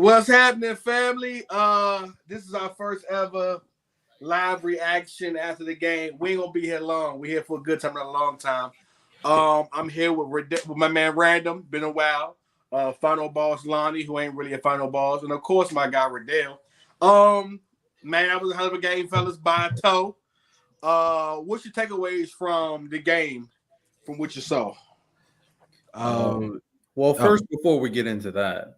What's happening, family? This is our first ever live reaction after the game. We ain't gonna be here long. We're here for a good time, not a long time. I'm here with my man Random. Been a while. Final boss Lonnie, who ain't really a final boss, and of course my guy Riddell. Man, that was a hell of a game, fellas. By a toe. What's your takeaways from the game, from what you saw? Well, first, before we get into that,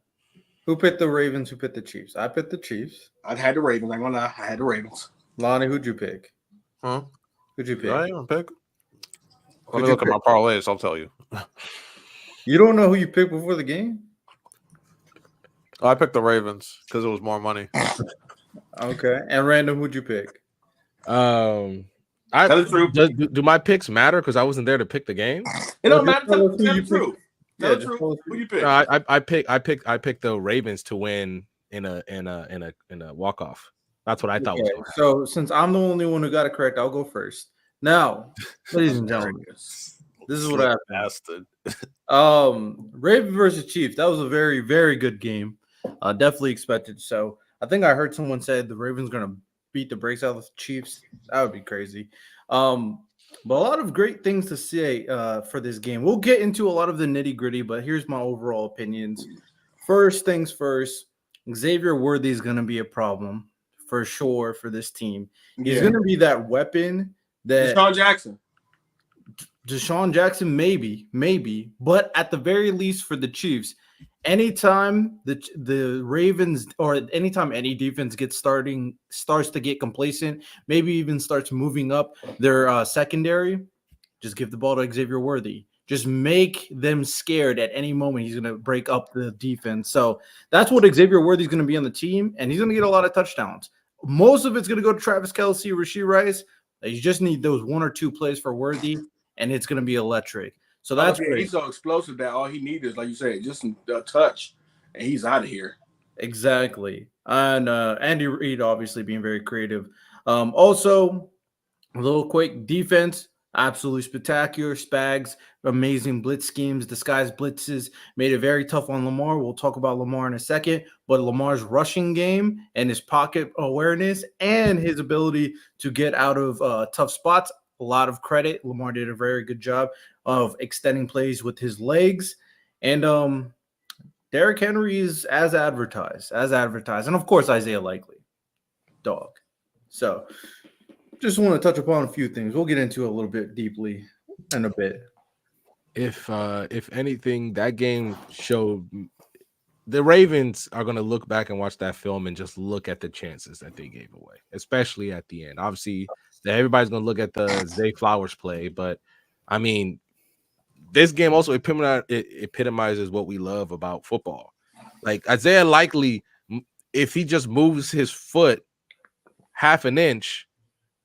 who picked the Ravens? Who picked the Chiefs? I picked the Chiefs. I had the Ravens. I'm gonna lie. I had the Ravens. Lonnie, who'd you pick? Huh? Who'd you pick? I didn't pick. Let me look at my parlays. I'll tell you. You don't know who you picked before the game? I picked the Ravens because it was more money. Okay. And Random, who'd you pick? Do my picks matter because I wasn't there to pick the game? It don't matter. Tell the truth. Yeah, who you pick? No, I picked the Ravens to win in a walk off. That's what I thought was going to happen. So since I'm the only one who got it correct, I'll go first. Now, ladies and gentlemen, this is what happened. Ravens versus Chiefs. That was a very, very good game. Definitely expected. So I think I heard someone say the Ravens going to beat the brakes out of the Chiefs. That would be crazy. But a lot of great things to say for this game. We'll get into a lot of the nitty gritty, but here's my overall opinions. First things first, Xavier Worthy is going to be a problem for sure for this team. He's going to be that weapon that Deshaun Jackson, maybe, but at the very least for the Chiefs, anytime the Ravens or anytime any defense starts to get complacent, maybe even starts moving up their secondary, just give the ball to Xavier Worthy. Just make them scared at any moment. He's going to break up the defense. So that's what Xavier Worthy is going to be on the team, and he's going to get a lot of touchdowns. Most of it's going to go to Travis Kelce, Rashee Rice. You just need those one or two plays for Worthy, and it's going to be electric. So that's great. He's so explosive that all he needs is, like you said, just a touch, and he's out of here. Exactly. And Andy Reid obviously being very creative. Also, a little quick defense, absolutely spectacular. Spags, amazing blitz schemes, disguised blitzes, made it very tough on Lamar. We'll talk about Lamar in a second, but Lamar's rushing game and his pocket awareness and his ability to get out of tough spots, a lot of credit. Lamar did a very good job of extending plays with his legs. And Derrick Henry is as advertised. And, of course, Isaiah Likely. Dog. So just want to touch upon a few things. We'll get into it a little bit deeply in a bit. If anything, that game showed the Ravens are going to look back and watch that film and just look at the chances that they gave away, especially at the end. Obviously, everybody's going to look at the Zay Flowers play, but, I mean, this game also epitomizes what we love about football. Like, Isaiah Likely, if he just moves his foot half an inch,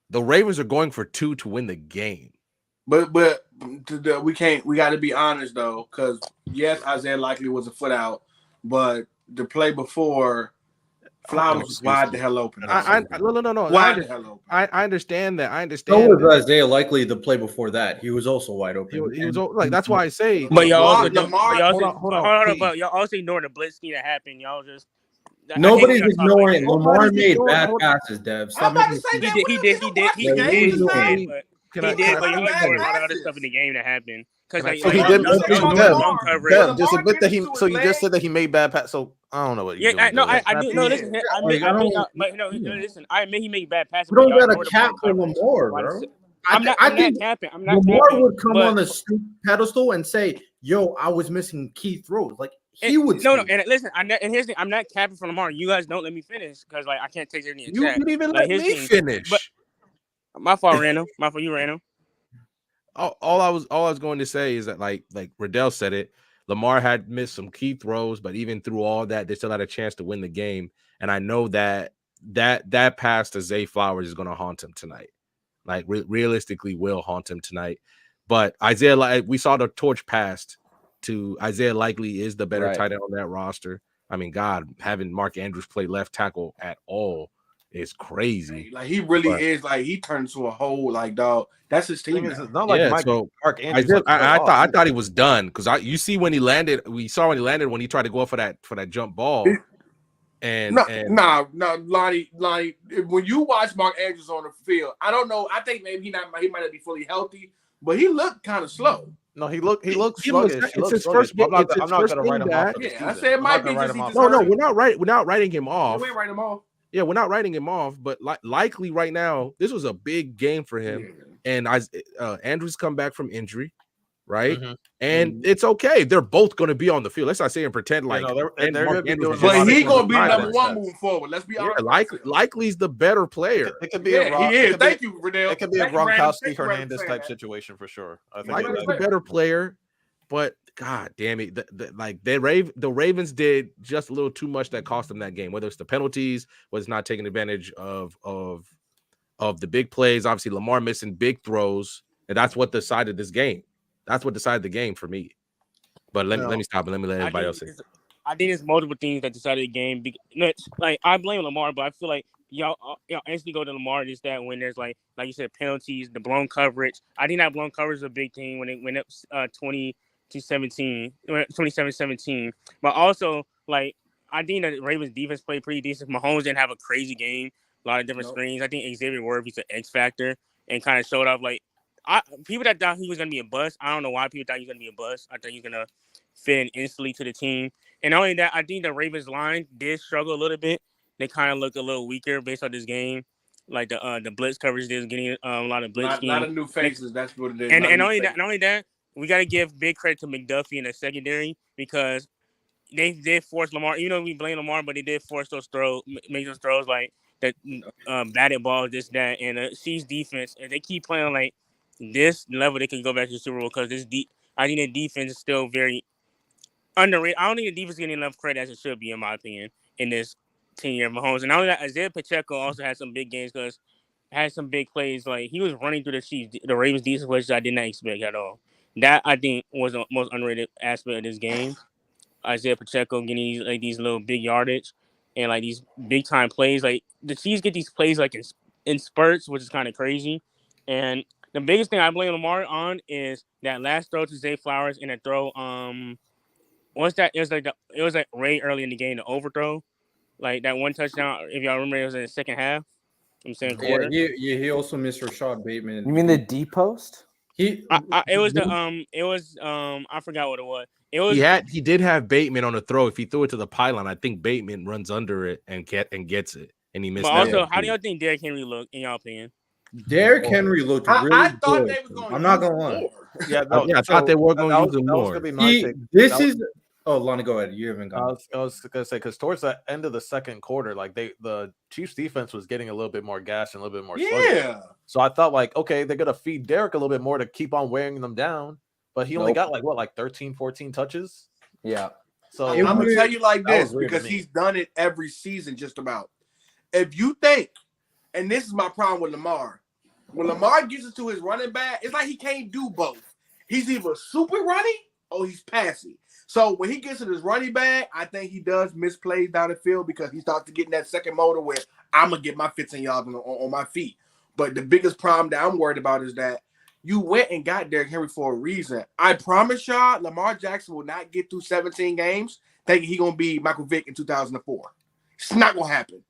the Ravens are going for 2 to win the game. But we got to be honest, though, because, yes, Isaiah Likely was a foot out, but the play before Flowers was wide the hell open. No. Wide the hell open. I understand that. So was Isaiah Likely the play before that. He was also wide open. He was like, that's why I say. But y'all also ignoring the blitz scheme that happened. Y'all just nobody's ignoring. Lamar made bad passes, Dev. He did. But y'all ignored a lot of other stuff in the game that happened. So he did. Just admit that he. So you just said that he made bad passes. So I don't know what. I do. No, listen. Listen. I admit he made bad passes. You don't got a cap for Lamar, bro. I think capping. Lamar would come on the pedestal and say, "Yo, I was missing key throws." Like he would. No. And listen, I'm not capping for Lamar. You guys don't let me finish because like I can't take anything. You didn't even let me finish. But my fault, Randall. My fault, you Randall. All I was going to say is that like Riddell said it, Lamar had missed some key throws, but even through all that, they still had a chance to win the game. And I know that pass to Zay Flowers is going to haunt him tonight. Like realistically, will haunt him tonight. But Isaiah, we saw the torch passed to Isaiah. Likely is the better tight end on that roster. I mean, God, having Mark Andrews play left tackle at all is crazy. Like he really is. Like he turned to a whole like dog. That's his team. It's not like Mark Andrews. I thought he was done because you see when he landed. We saw when he landed when he tried to go up for that jump ball. And Lonnie. When you watch Mark Andrews on the field, I don't know. I think maybe he might not be fully healthy, but he looked kind of slow. No, he looks sluggish. It's his first game. I'm not gonna write him off for the season. I said it might be just he just no, we're not writing him off. We ain't writing him off. Yeah, we're not writing him off, but likely right now, this was a big game for him. And Andrews come back from injury, right? Mm-hmm. And it's okay. They're both going to be on the field. Let's not say and pretend like they're going to be doing. But he going to be number one moving forward. Let's be honest. Likely's the better player. It could be a Ron, he is. Thank you, Riddell. It could be a Gronkowski Hernandez type situation for sure. I think Likely's the better player, but God damn it, the Ravens did just a little too much that cost them that game. Whether it's the penalties, was not taking advantage of the big plays. Obviously, Lamar missing big throws, and that's what decided this game. That's what decided the game for me. But let me stop and let me let everybody else say. I think it's multiple things that decided the game. Like I blame Lamar, but I feel like y'all instantly go to Lamar just that when there's like you said penalties, the blown coverage. I think that blown coverage is a big thing when it went up 27-17. But also like I think the Ravens defense played pretty decent. Mahomes didn't have a crazy game, a lot of different screens. I think Xavier Worthy's an X factor and kind of showed off like. People that thought he was going to be a bust, I don't know why people thought he was going to be a bust. I thought he was going to fit in instantly to the team. And not only that, I think the Ravens line did struggle a little bit. They kind of looked a little weaker based on this game. Like the blitz coverage, they was getting a lot of blitz. A lot of new faces, that's what it is. And not only that, we got to give big credit to McDuffie in the secondary because they did force Lamar. You know, we blame Lamar, but they did force those throws, make those throws like that batted balls, this, that. And the Chiefs defense, if they keep playing like this level, they can go back to the Super Bowl because I think the defense is still very underrated. I don't think the defense is getting enough credit as it should be, in my opinion, in this 10-year Mahomes. And not only that, Isaiah Pacheco also had some big games because had some big plays. Like he was running through the Ravens defense, which I did not expect at all. That I think was the most underrated aspect of this game. Isaiah Pacheco getting these little big yardage and like these big time plays. Like the Chiefs get these plays like in spurts, which is kind of crazy. And the biggest thing I blame Lamar on is that last throw to Zay Flowers and a throw. What's that? It was like Ray early in the game, the overthrow, like that one touchdown. If y'all remember, it was in the second half. I'm saying quarter. Yeah, he also missed Rashad Bateman. You mean the D post? I forgot what it was. He did have Bateman on the throw. If he threw it to the pylon, I think Bateman runs under it and gets it, and he missed. But also, how do y'all think Derrick Henry looked in y'all opinion? Derrick Henry looked really I thought good. they was going. I'm not gonna lie. I thought they were going to use him more. Oh, Lonnie, go ahead. You haven't gone. I was gonna say because towards the end of the second quarter, like the Chiefs defense was getting a little bit more gas and a little bit more sluggish. So I thought like, okay, they're gonna feed Derrick a little bit more to keep on wearing them down, but he only got like 13, 14 touches. Yeah. So I'm gonna tell you like this because he's done it every season just about. If you think, and this is my problem with Lamar, when Lamar gets into his running back, it's like he can't do both. He's either super running or he's passing. So when he gets in his running back, I think he does miss plays down the field because he starts to get in that second motor where I'm going to get my 15 yards on my feet. But the biggest problem that I'm worried about is that you went and got Derrick Henry for a reason. I promise y'all, Lamar Jackson will not get through 17 games thinking he's going to be Michael Vick in 2004. It's not going to happen.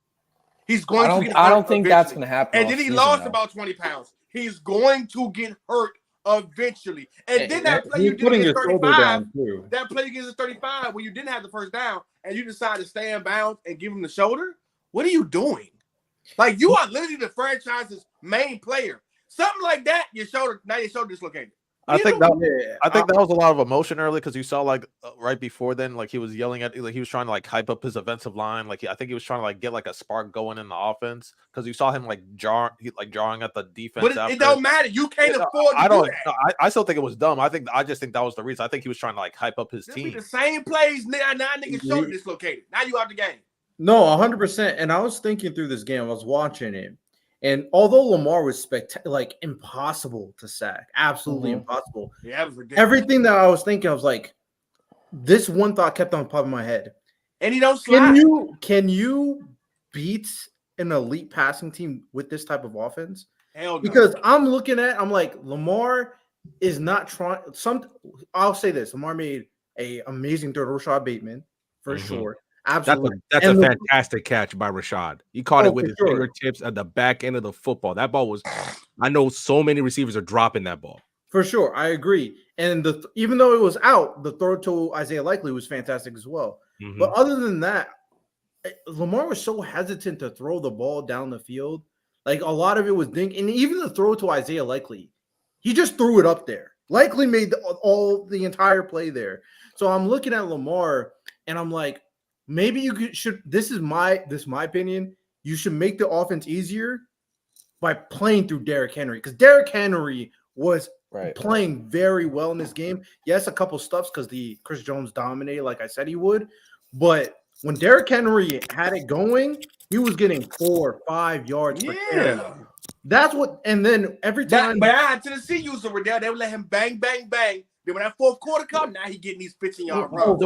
He's going to get hurt. I don't think that's going to happen. And then he lost about 20 pounds. He's going to get hurt eventually. And then that play you did against 35, that play against 35 when you didn't have the first down and you decide to stay in bounds and give him the shoulder, what are you doing? Like, you are literally the franchise's main player. Something like that, your shoulder dislocated. I think that was a lot of emotion early because you saw like right before then, like he was yelling at, like he was trying to like hype up his offensive line. Like I think he was trying to like get like a spark going in the offense because you saw him like jarring at the defense. But it don't matter. You can't afford to do that. I still think it was dumb. I just think that was the reason. I think he was trying to like hype up his team. The same plays now niggas shoulder dislocated. Now you out the game. No, 100%. And I was thinking through this game. I was watching it. And although Lamar was impossible to sack, absolutely impossible. Yeah, it was ridiculous. Everything that I was thinking, I was like, this one thought kept on popping in my head. And he don't slide. Can you beat an elite passing team with this type of offense? Hell no. Because I'm like, Lamar is not trying. I'll say this: Lamar made an amazing throw to Rashad Bateman for sure. Absolutely. That's a fantastic catch by Rashad. He caught it with his fingertips at the back end of the football. That ball was, I know so many receivers are dropping that ball. For sure, I agree. And even though it was out, the throw to Isaiah Likely was fantastic as well. Mm-hmm. But other than that, Lamar was so hesitant to throw the ball down the field. Like a lot of it was and even the throw to Isaiah Likely, he just threw it up there. Likely made the entire play there. So I'm looking at Lamar and I'm like, maybe you should. This is my opinion. You should make the offense easier by playing through Derrick Henry, because Derrick Henry was playing very well in this game. Yes, a couple stuffs because the Chris Jones dominated, like I said he would, but when Derrick Henry had it going, he was getting 4 or 5 yards per carry. That's what, and then every time. But I had Tennessee use the Riddell. They would let him bang, bang, bang. Then when that fourth quarter come, now he getting these 15-yard runs.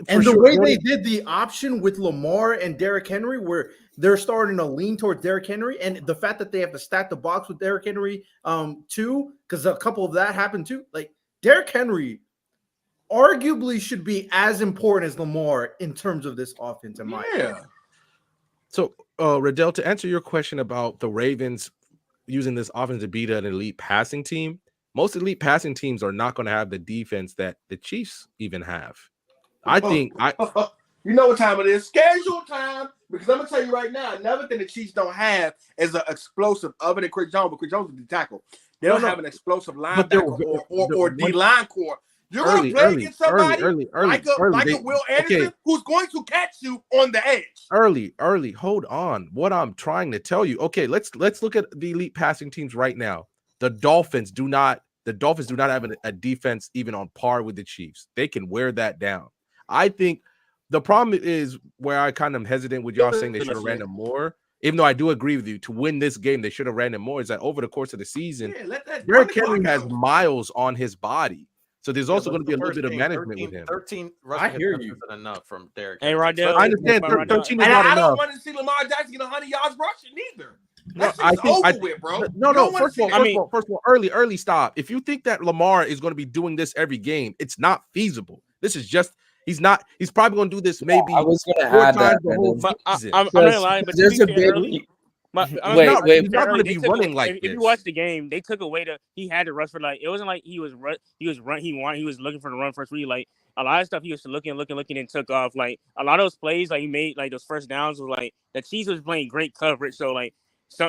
And the way they did the option with Lamar and Derrick Henry, where they're starting to lean towards Derrick Henry, and the fact that they have to stack the box with Derrick Henry too, because a couple of that happened too. Like Derrick Henry arguably should be as important as Lamar in terms of this offense, in my opinion. So, Riddell, to answer your question about the Ravens using this offense to beat an elite passing team, most elite passing teams are not going to have the defense that the Chiefs even have. I think you know what time it is? Schedule time. Because I'm gonna tell you right now, another thing the Chiefs don't have is an explosive other than Chris Jones, but Chris Jones is the tackle. They don't have an explosive linebacker or D-line core. You're going to play against somebody like a Will Anderson who's going to catch you on the edge. Early. Hold on. What I'm trying to tell you. Okay, let's look at the elite passing teams right now. The Dolphins do not have a defense even on par with the Chiefs. They can wear that down. I think the problem is where I kind of hesitant with y'all saying they should have ran them more. Even though I do agree with you, to win this game, they should have ran them more. Is that over the course of the season, Derrick Henry has miles on his body. So there's also going to be a little bit of management with him. 13 rushing attempts isn't enough from Derrick Hey, Henry. Rodell. I understand 13 is not I enough. don't want to see Lamar Jackson get 100 yards rushing either. No, That's over with, bro. First of all, early stop. If you think that Lamar is going to be doing this every game, it's not feasible. This is just he's probably going to do this maybe I was going to 4 add times that. the whole season. I'm not lying, but there's a big he's not going to be running like this. If you watch the game, they took away he had to rush for it wasn't like he was looking for the run first read. Like a lot of stuff he was looking and took off. Like a lot of those plays like he made, like those first downs was like the Chiefs was playing great coverage. So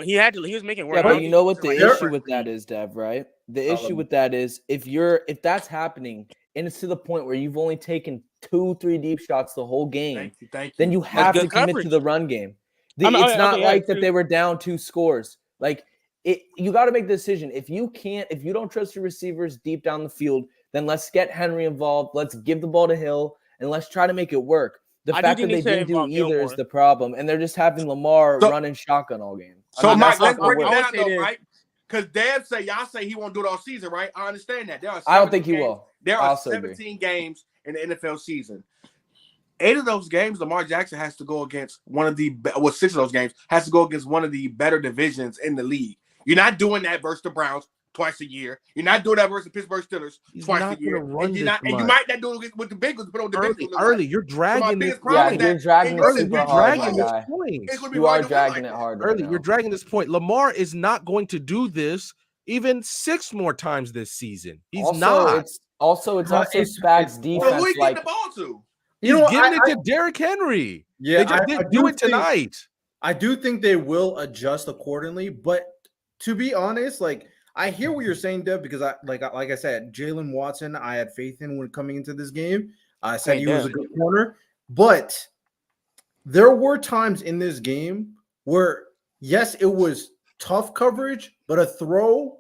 he was making work. Yeah, but you know what the issue with that is, Dev, right? The issue with that is if that's happening and it's to the point where you've only taken 2-3 deep shots the whole game, then you have to commit to the run game. It's not like that they were down 2 scores. Like you got to make the decision. If you don't trust your receivers deep down the field, then let's get Henry involved. Let's give the ball to Hill and let's try to make it work. The fact that they didn't do either is the problem, and they're just having Lamar running shotgun all game. So, Mike, let's break it down, though, right? Because y'all say he won't do it all season, right? I understand that. I don't think he will. There are 17 games in the NFL season. 8 of those games, Lamar Jackson has to go against 6 of those games has to go against one of the better divisions in the league. You're not doing that versus the Browns twice a year. You're not doing that versus the Pittsburgh Steelers twice a year. And you might not do it with the Bengals, but on the Bengals. Early, you're dragging this. You're dragging this point. You are dragging it hard. Early, you're dragging this point. Lamar is not going to do this even 6 more times this season. He's not. It's also Spags defense. Well, who he getting the ball to? He's giving it to Derrick Henry. Yeah, they just didn't do it tonight. I do think they will adjust accordingly, but to be honest, like I hear what you're saying, Deb, because like I said, Jalen Watson, I had faith in when coming into this game. I said he was a good corner, but there were times in this game where, yes, it was tough coverage, but a throw,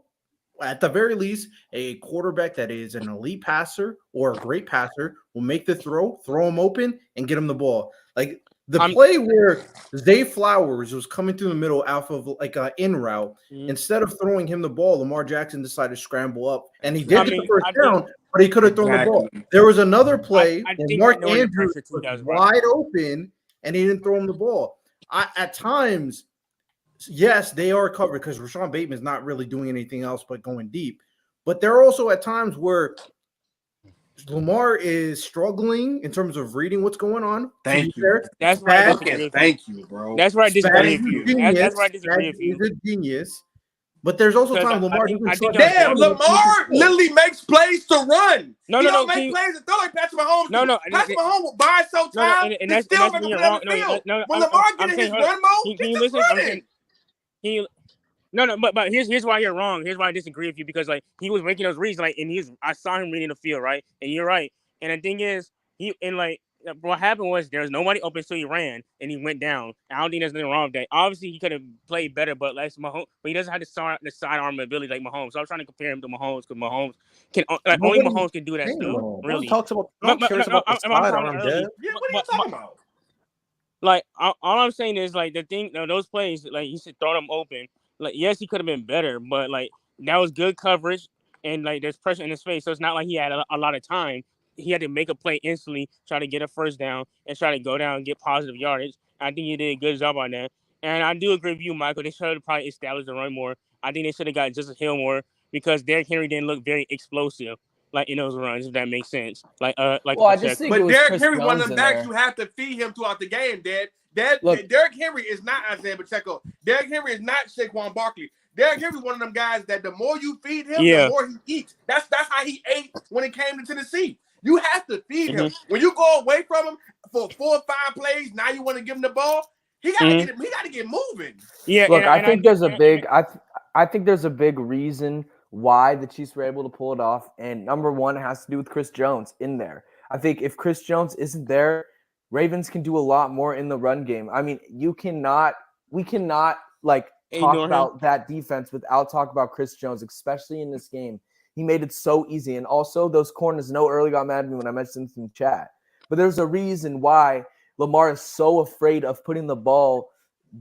at the very least, a quarterback that is an elite passer or a great passer will make the throw him open, and get him the ball. Like the play where Zay Flowers was coming through the middle off of like an in route, instead of throwing him the ball, Lamar Jackson decided to scramble up, and he did get the first down, but he could have thrown the ball. There was another play where Mark Andrews was wide open, and he didn't throw him the ball. At times, yes, they are covered because Rashawn Bateman is not really doing anything else but going deep. But there are also at times where Lamar is struggling in terms of reading what's going on. Thank you. That's where I disagree with you. Thank you, bro. That's where I disagree with you. That's where I Spags disagree with you. is a genius. But there's also Because times Lamar I think Damn, Lamar literally makes plays to run. No, he no, don't no. make plays to throw like Patrick Mahomes. No. Patrick Mahomes will buy so time. And Still that's make when him you're play wrong. on the field. No, when Lamar get in his run mode, can you just listen? running. No, but here's why you're wrong. Here's why I disagree with you because like he was making those reads I saw him reading the field right, and you're right. And the thing is, what happened was there was nobody open, so he ran and he went down. I don't think there's nothing wrong with that. Obviously, he could have played better, but he doesn't have the sidearm ability like Mahomes. So I was trying to compare him to Mahomes because Mahomes can only Mahomes can do that stuff. Really, No one cares about the sidearm, Dev. Yeah, what are you talking about? Like all I'm saying is like the thing, those plays, like he should throw them open. Like yes, he could have been better, but like that was good coverage and like there's pressure in his face, so it's not like he had a lot of time. He had to make a play instantly, try to get a first down, and try to go down and get positive yardage. I think he did a good job on that. And I do agree with you, Michael. They should have probably established the run more. I think they should have got Justice Hill more because Derrick Henry didn't look very explosive, like in those runs, if that makes sense. Well, I just think but Derrick Chris Henry, Jones one of them backs, there. you have to feed him throughout the game, Dad. Look, Derrick Henry is not Isaiah Pacheco. Derrick Henry is not Saquon Barkley. Derrick Henry is one of them guys that the more you feed him, the more he eats. That's how he ate when it came to Tennessee. You have to feed him. When you go away from him for 4 or 5 plays, now you want to give him the ball. He gotta get moving. Yeah. Look, I think there's a big reason why the Chiefs were able to pull it off, and number one has to do with Chris Jones in there. I think if Chris Jones isn't there, Ravens can do a lot more in the run game. I mean, we cannot like talk about that defense without talking about Chris Jones, especially in this game. He made it so easy. And also those corners, early got mad at me when I mentioned this in the chat. But there's a reason why Lamar is so afraid of putting the ball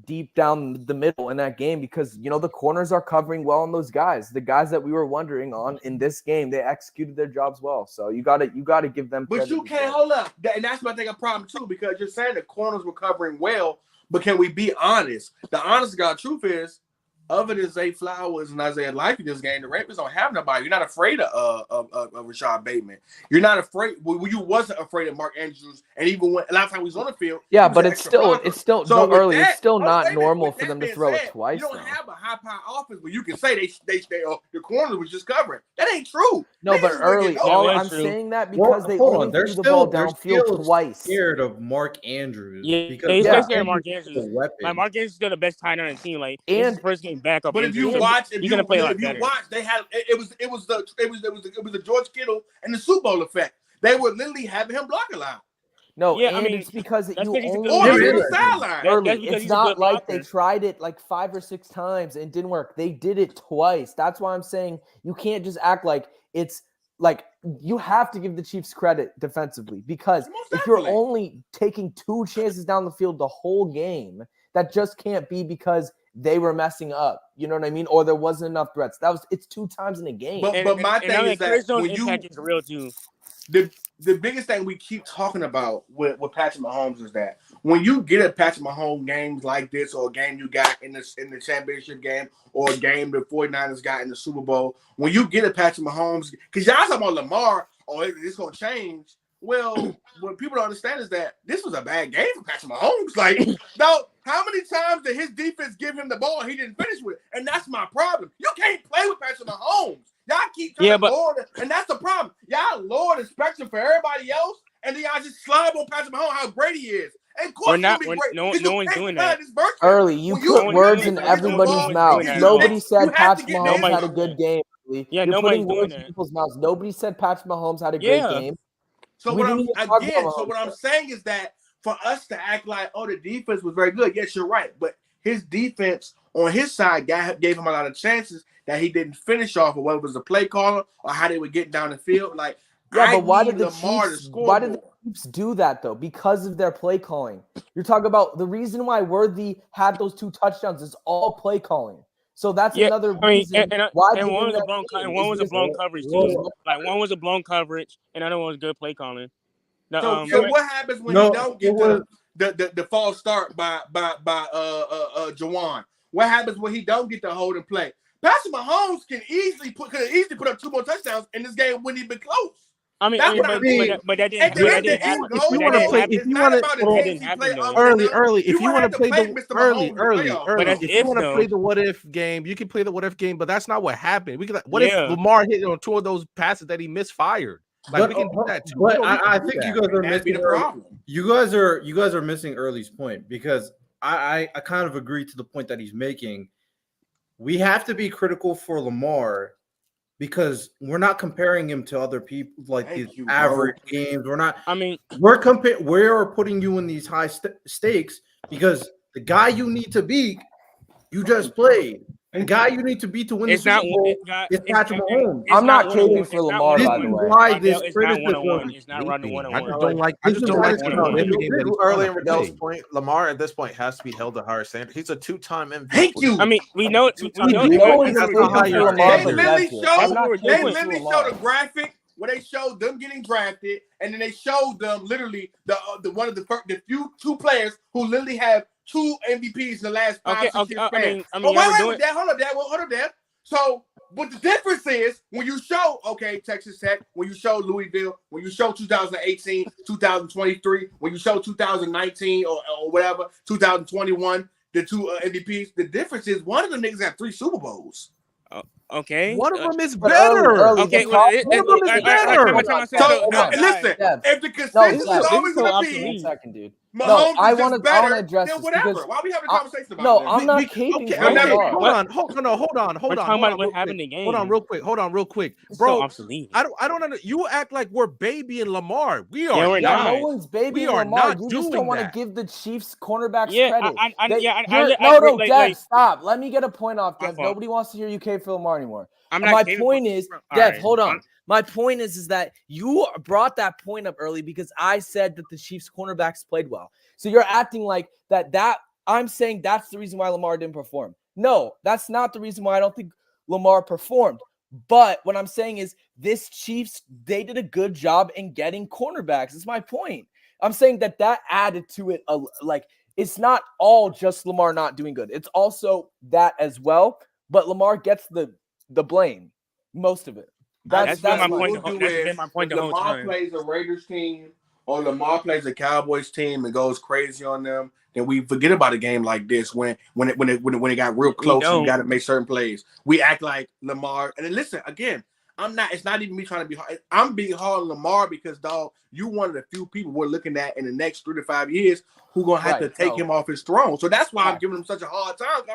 deep down the middle in that game because, the corners are covering well on those guys. The guys that we were wondering on in this game, they executed their jobs well. So you got to give them credit. But you can't hold up. And that's my thing, a problem too, because you're saying the corners were covering well, but can we be honest? The honest to God truth is, other than Zay Flowers and Isaiah Likely this game, the Ravens don't have nobody. You're not afraid of Rashad Bateman. You're not afraid. Well, you wasn't afraid of Mark Andrews, and even when a lot of time he was on the field. Yeah, but it's still it's still not normal for them to throw it twice. You don't have a high power offense, but you can say the corners was just covering. That ain't true. No, but early, I'm saying that because they only threw the ball downfield twice. Scared of Mark Andrews. Because they're scared of Mark Andrews. Like Mark Andrews is still the best tight end on the team. Like his first game back up. But if you watch, they had it was the George Kittle and the Super Bowl effect. They were literally having him block a lot. No, it's because you only it's not like they tried it like 5 or 6 times and it didn't work. They did it twice. That's why I'm saying you can't just act like it's like you have to give the Chiefs credit defensively because if you're only taking 2 chances down the field the whole game, that just can't be because they were messing up. You know what I mean? Or there wasn't enough threats. It's 2 times in a game. But my thing is that when impact is real too. The biggest thing we keep talking about with Patrick Mahomes is that when you get a Patrick Mahomes games like this, or a game you got in the championship game, or a game the 49ers got in the Super Bowl, when you get a Patrick Mahomes, because y'all talking about Lamar, it's going to change. Well, what people don't understand is that this was a bad game for Patrick Mahomes. Like, now, how many times did his defense give him the ball he didn't finish with? And that's my problem. You can't play with Patrick Mahomes. Y'all keep trying to lower it, and that's the problem. Y'all lower the spectrum for everybody else, and then y'all just slob on Patrick Mahomes how great he is. And of course, no one's doing that. Early, you put words in everybody's mouth. Nobody said Patrick Mahomes had a good game. Yeah, nobody's doing that. People's mouths. Nobody said Patrick Mahomes had a great game. So what I'm saying is that for us to act like, the defense was very good. Yes, you're right. But his defense on his side gave him a lot of chances that he didn't finish off, or whether it was the play caller or how they were getting down the field. Like, but why did the Chiefs do that though? Because of their play calling. You're talking about the reason why Worthy had those 2 touchdowns is all play calling. So that's another reason why. And one was a blown coverage too. Like one was a blown coverage, and the other one was good play calling. So what happens when you don't get the false start by Jawan? What happens when he don't get the hold and play? Patrick Mahomes could easily put up 2 more touchdowns, and this game wouldn't even be close. I mean, That's what I mean. but that At didn't. the But that end, the didn't end happen. goal, But that didn't happen. it's not about the That teams didn't he play happen though. other than early. them. If you want to play the early, But that's if you want to though. play the what if game, you can play the what if game. But that's not what happened. We could. What if Lamar hit on 2 of those passes that he misfired? Like we can do that too. But I think you guys are missing the problem. You guys are missing Early's point, because I kind of agree to the point that he's making. We have to be critical for Lamar because we're not comparing him to other people like these average games. We're not. I mean, we're putting you in these high stakes because the guy you need to beat, you just played. The guy you need to beat to win the Super Bowl is Patrick Mahomes. I'm not caping for Lamar, by the way. Why this it's criticism? not 1-on-1. It's not running 1-on-1. I just don't like early in Riddell's point. Lamar at this point has to be held to higher standard. He's a 2-time MVP. Thank you. I mean, we know. They literally showed a graphic where they showed them getting drafted, and then they showed them literally the one of the two players who literally have 2 MVPs in the last 5-6 years. Wait, hold up, Dad. So, but the difference is when you show, Texas Tech, when you show Louisville, when you show 2018, 2023, when you show 2019 or whatever, 2021, the 2 MVPs, the difference is one of them niggas have 3 Super Bowls. Okay. One of them is better. One of them is better. So, listen, if the consensus is always going to be 1 second, dude. Mahomes I is want to better, address then this whatever. because Why are we having a conversation about no, this? I'm not caping for Hold on. We're talking about what happened in the game. Hold on, real quick, It's bro. so obsolete. I don't know. You act like we're babying Lamar. We are. Yeah, we're not. No one's babying We are Lamar. not You just doing don't want to that. give the Chiefs cornerbacks credit. credit. Dev, stop. Let me get a point off, Dev. My fault. Nobody wants to hear you cape for Lamar anymore. I'm not My caping point for- is, all Dev, right. hold on. My point is that you brought that point up early because I said that the Chiefs cornerbacks played well. So you're acting like that I'm saying that's the reason why Lamar didn't perform. No, that's not the reason why I don't think Lamar performed. But what I'm saying is this Chiefs, they did a good job in getting cornerbacks. That's my point. I'm saying that added to it. It's not all just Lamar not doing good. It's also that as well. But Lamar gets the blame, most of it. That's been my point. What we'll That's do been my point is the whole Lamar time. plays a Raiders team or Lamar plays a Cowboys team and goes crazy on them, then we forget about a game like this when it got real close and you got to make certain plays. We act like Lamar. And then listen, again, it's not even me trying to be hard. I'm being hard on Lamar because, dog, you one of the few people we're looking at in the next 3 to 5 years who gonna have to take him off his throne. So that's why I'm giving him such a hard time. I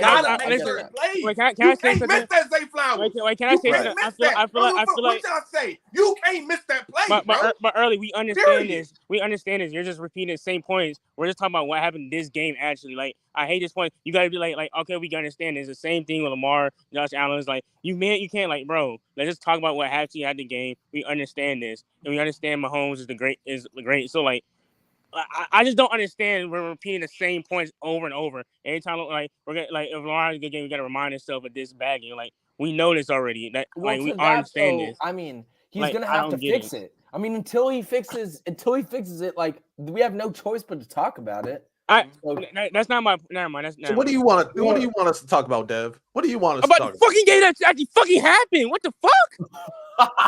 gotta make certain plays. Wait, can you I say can't something? miss that Zay Flowers. Wait, can I say something? I feel like what y'all say? You can't miss that play, but early we understand this. We understand this. You're just repeating the same points. We're just talking about what happened in this game. Actually, like I hate this point. You gotta be like okay, we can understand. It's the same thing with Lamar, Josh Allen. Is like you can't like bro. Let's just talk about what actually had the game. We understand this, and we understand Mahomes is the great. So like. I just don't understand. We're repeating the same points over and over. Every time, like we're getting, like if Lamar is a good game, we got to remind ourselves of this bagging. Like we know this already. That like we understand this. I mean, he's Like, gonna have to fix it. I mean, until he fixes it, like we have no choice but to talk about it. That's not my. Never mind. So what do you want? What do you want us to talk about, Dev? What do you want us about to talk the fucking game that actually fucking happened? What the fuck?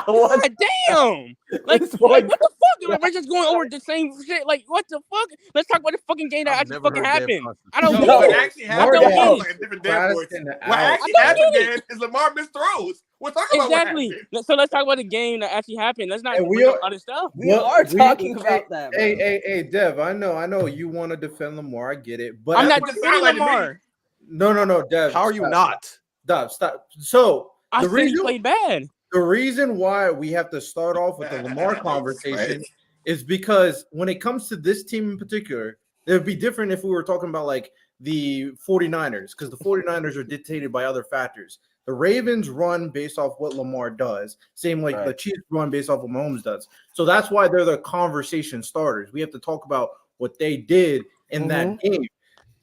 God damn! Like what the fuck? We're just going over the same shit. Like what the fuck? Let's talk about the fucking game that actually fucking happened. I don't get What it. actually happened? Like a different damn voice. What actually happened then is Lamar missed throws. We're talking about exactly. So let's talk about the game that actually happened. Let's not bring up other stuff. We are talking about that. Bro. Hey, Dev. I know you want to defend Lamar. I get it, but I'm not defending Lamar. No, Dev. How are you not? Stop. So I the said reason he played bad. The reason why we have to start off with the Lamar conversation is because when it comes to this team in particular, it would be different if we were talking about like the 49ers, because the 49ers are dictated by other factors. The Ravens run based off what Lamar does, same like the Chiefs run based off what Mahomes does. So that's why they're the conversation starters. We have to talk about what they did in that game.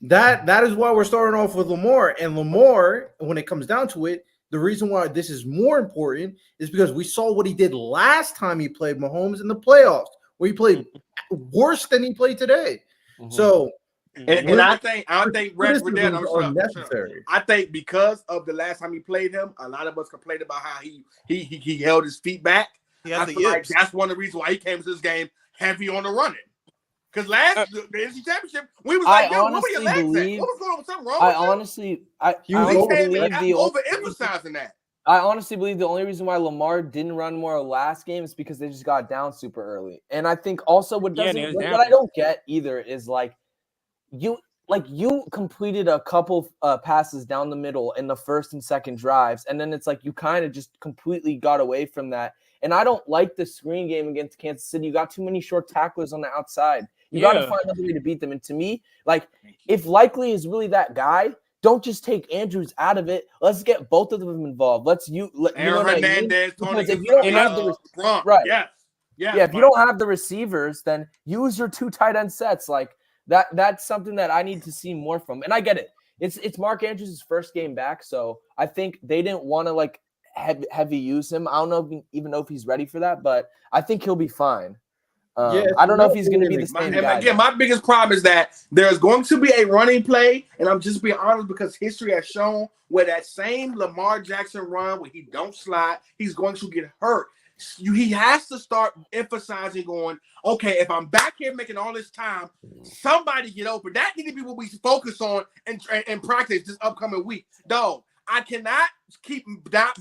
That is why we're starting off with Lamar. And Lamar, when it comes down to it, the reason why this is more important is because we saw what he did last time he played Mahomes in the playoffs, where he played worse than he played today. So, and I think Riddell are necessary. I think because of the last time he played him, a lot of us complained about how he held his feet back. I feel like that's one of the reasons why he came to this game heavy on the running. Because the NC Championship, we was like, yo, where were your legs at? What was going on? Something wrong with I overemphasizing that. I honestly believe the only reason why Lamar didn't run more last game is because they just got down super early. And I think also what I don't get either is like you completed a couple passes down the middle in the first and second drives, and then it's like you kind of just completely got away from that. And I don't like the screen game against Kansas City. You got too many short tacklers on the outside. You got to find another way to beat them. And to me, like, if Likely is really that guy, don't just take Andrews out of it. Let's get both of them involved. Aaron Hernandez, Tony, if you don't have the right, if you don't have the receivers, then use your 2 tight end sets. Like that's something that I need to see more from. And I get it. It's Mark Andrews' first game back, so I think they didn't want to like heavy use him. I don't know even know if he's ready for that, but I think he'll be fine. I don't know if he's going to be the same guy. Again, my biggest problem is that there's going to be a running play, and I'm just being honest because history has shown where that same Lamar Jackson run where he don't slide, he's going to get hurt. He has to start emphasizing on, okay, if I'm back here making all this time, somebody get open. That needs to be what we focus on and practice this upcoming week. Dog, I cannot keep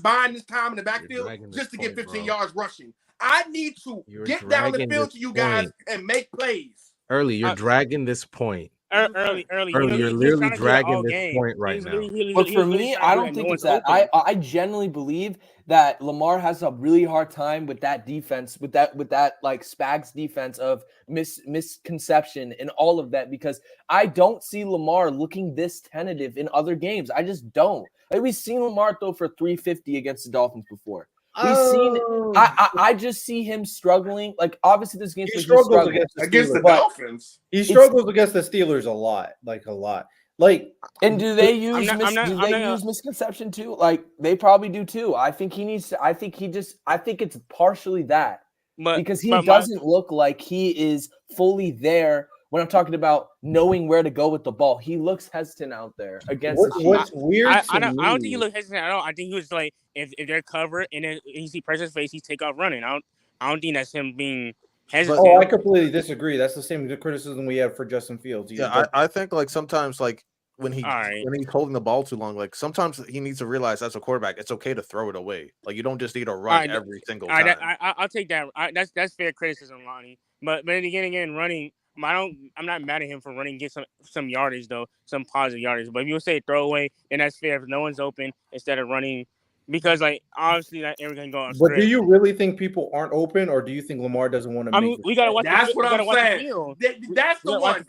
buying this time in the backfield just to get 15 yards rushing. I need to get down the field to you guys and make plays. Early, you're dragging this point. Early. You're literally dragging this point right now. But for me, I don't think it's that. I genuinely believe that Lamar has a really hard time with that defense, with that like Spags defense of misconception and all of that, because I don't see Lamar looking this tentative in other games. I just don't. Like, we've seen Lamar throw for 350 against the Dolphins before. We've seen it. I just see him struggling. Like, obviously this game he struggles against the Dolphins. He struggles against the Steelers a lot. Like, and do they use use misconception too? Like, they probably do too. I think he needs to. I think it's partially that, because he doesn't look like he is fully there. When I'm talking about knowing where to go with the ball, he looks hesitant out there against the Chiefs. What's weird I don't think he looked hesitant at all. I think he was like, if they're covered and then he see pressure's face, he take off running. I don't think that's him being hesitant. Oh, I completely disagree. That's the same criticism we have for Justin Fields. I think like sometimes like when he's holding the ball too long, like sometimes he needs to realize as a quarterback, it's okay to throw it away. Like you don't just need to run every single time. I'll take that. That's fair criticism, Lonnie. But then again, running. I'm not mad at him for running, get some yardage though, some positive yardage. But if you say throw away, then that's fair. If no one's open, instead of running, because like obviously that everything can go on. But do you really think people aren't open, or do you think Lamar doesn't want to? I mean, we gotta watch. That's what I'm saying. That's the one.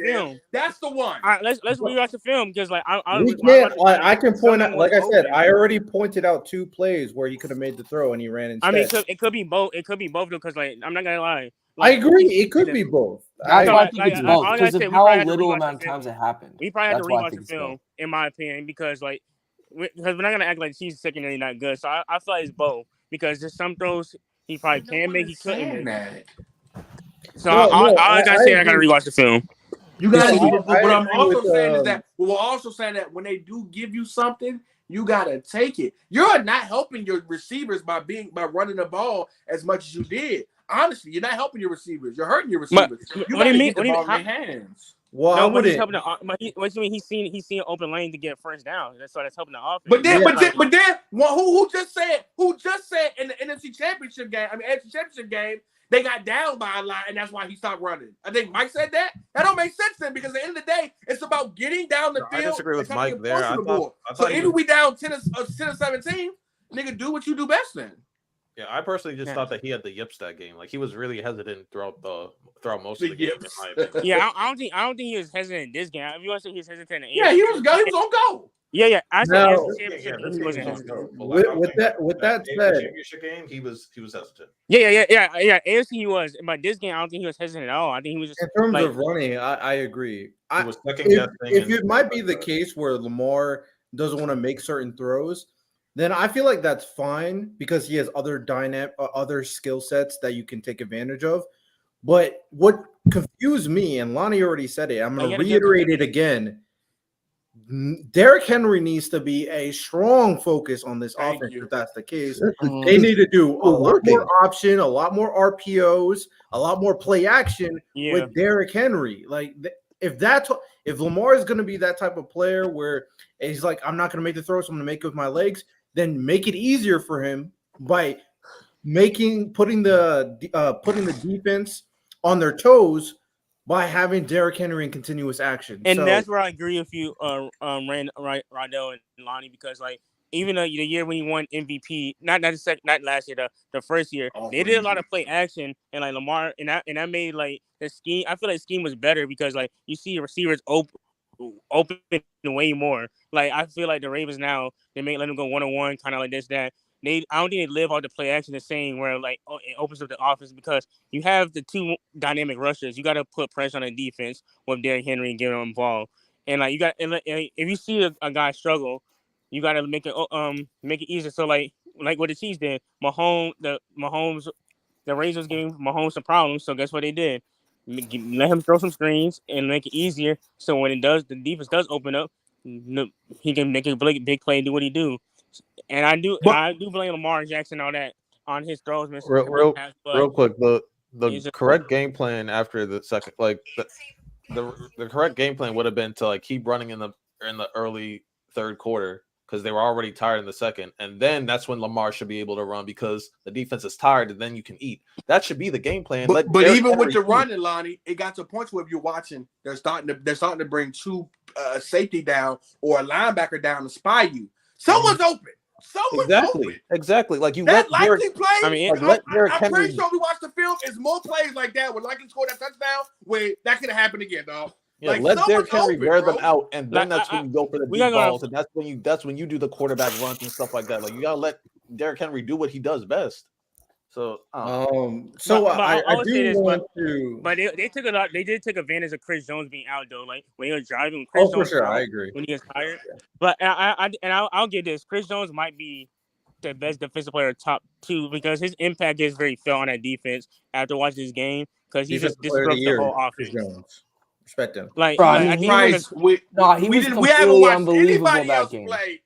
That's the one. All right, let's rewatch the film because like I can point out. Like I said, I already pointed out 2 plays where he could have made the throw and he ran instead. I mean, it could be both. It could be both because like I'm not gonna lie. Like, I agree. It could be both. That's why I think it's both because of how little amount of times it happened. We probably have to rewatch the film, in my opinion, because we're not gonna act like Chiefs secondary not good. So I feel like it's both because there's some throws he probably can make, he couldn't make. So I gotta rewatch the film. You guys, what I'm also saying is that we're also saying that when they do give you something, you gotta take it. You're not helping your receivers by running the ball as much as you did. Honestly, you're not helping your receivers. You're hurting your receivers. You gotta get the ball in their hands. Well, no, I wouldn't. What you mean? He's seen an open lane to get first down. That's helping the offense. But then, who just said in the NFC Championship game? I mean, NFC Championship game, they got down by a lot, and that's why he stopped running. I think Mike said that. That don't make sense then, because at the end of the day, it's about getting down the field. I disagree with Mike there. I thought so either we down 10 or 17, nigga, do what you do best then. Yeah, I personally just thought that he had the yips that game. Like he was really hesitant throughout most of the game. In my opinion. Yeah, I don't think he was hesitant in this game. If you want to say he's hesitant, he was on go. Yeah. I said he wasn't hesitant. With that said, championship game, he was hesitant. Yeah. AFC he was, but this game I don't think he was hesitant at all. I think he was just in terms of running. I agree. He was second guessing. If it might be the case where Lamar doesn't want to make certain throws, then I feel like that's fine because he has other skill sets that you can take advantage of. But what confused me, and Lonnie already said it, I'm going to reiterate it again. Derrick Henry needs to be a strong focus on this offense. If that's the case, they need to do a lot more option, a lot more RPOs, a lot more play action with Derrick Henry. Like if Lamar is going to be that type of player where he's like, I'm not going to make the throw, so I'm going to make it with my legs, then make it easier for him by putting the defense on their toes by having Derrick Henry in continuous action. And that's where I agree with you, Rondell and Lonnie, because like even the year when he won MVP, not last year, the first year, they did a lot of play action and like Lamar and that made like the scheme. I feel like the scheme was better because like you see receivers open way more. Like I feel like the Ravens now they may let them go 1-on-1, kind of like this that. I don't think they live off the play action the same where like it opens up the offense because you have the two dynamic rushers. You got to put pressure on the defense with Derrick Henry and get him involved. And like you got, if you see a guy struggle, you got to make it easier. So like what the Chiefs did, the Ravens gave Mahomes some problems. So guess what they did? Let him throw some screens and make it easier. So when the defense does open up, he can make a big play and do what he do. And I do blame Lamar Jackson all that on his throws. Real quick, the correct game plan after the second, like the correct game plan would have been to like keep running in the early third quarter because they were already tired in the second, and then that's when Lamar should be able to run because the defense is tired, and then you can eat. That should be the game plan. But even with the running, Lonnie, it got to points where if you're watching, they're starting to bring two safety down or a linebacker down to spy you. Someone's open. Exactly. Like you that let likely play. I mean, I'm pretty sure we watched the film. It's more plays like that where likely score that touchdown where that could have happened again, dog. Yeah, like let Derrick Henry wear them out, and then that's when you go for the deep balls, and that's when you do the quarterback runs and stuff like that. Like you gotta let Derrick Henry do what he does best. So, I do want to. But they took a lot. They did take advantage of Chris Jones being out though. Like when he was driving, Chris Jones for sure, I agree. When he was tired, but I'll give this. Chris Jones might be the best defensive player, top 2, because his impact is very felt on that defense after watching this game because he just disrupts the whole offense. Jones. Respect him. He was completely unbelievable that game. I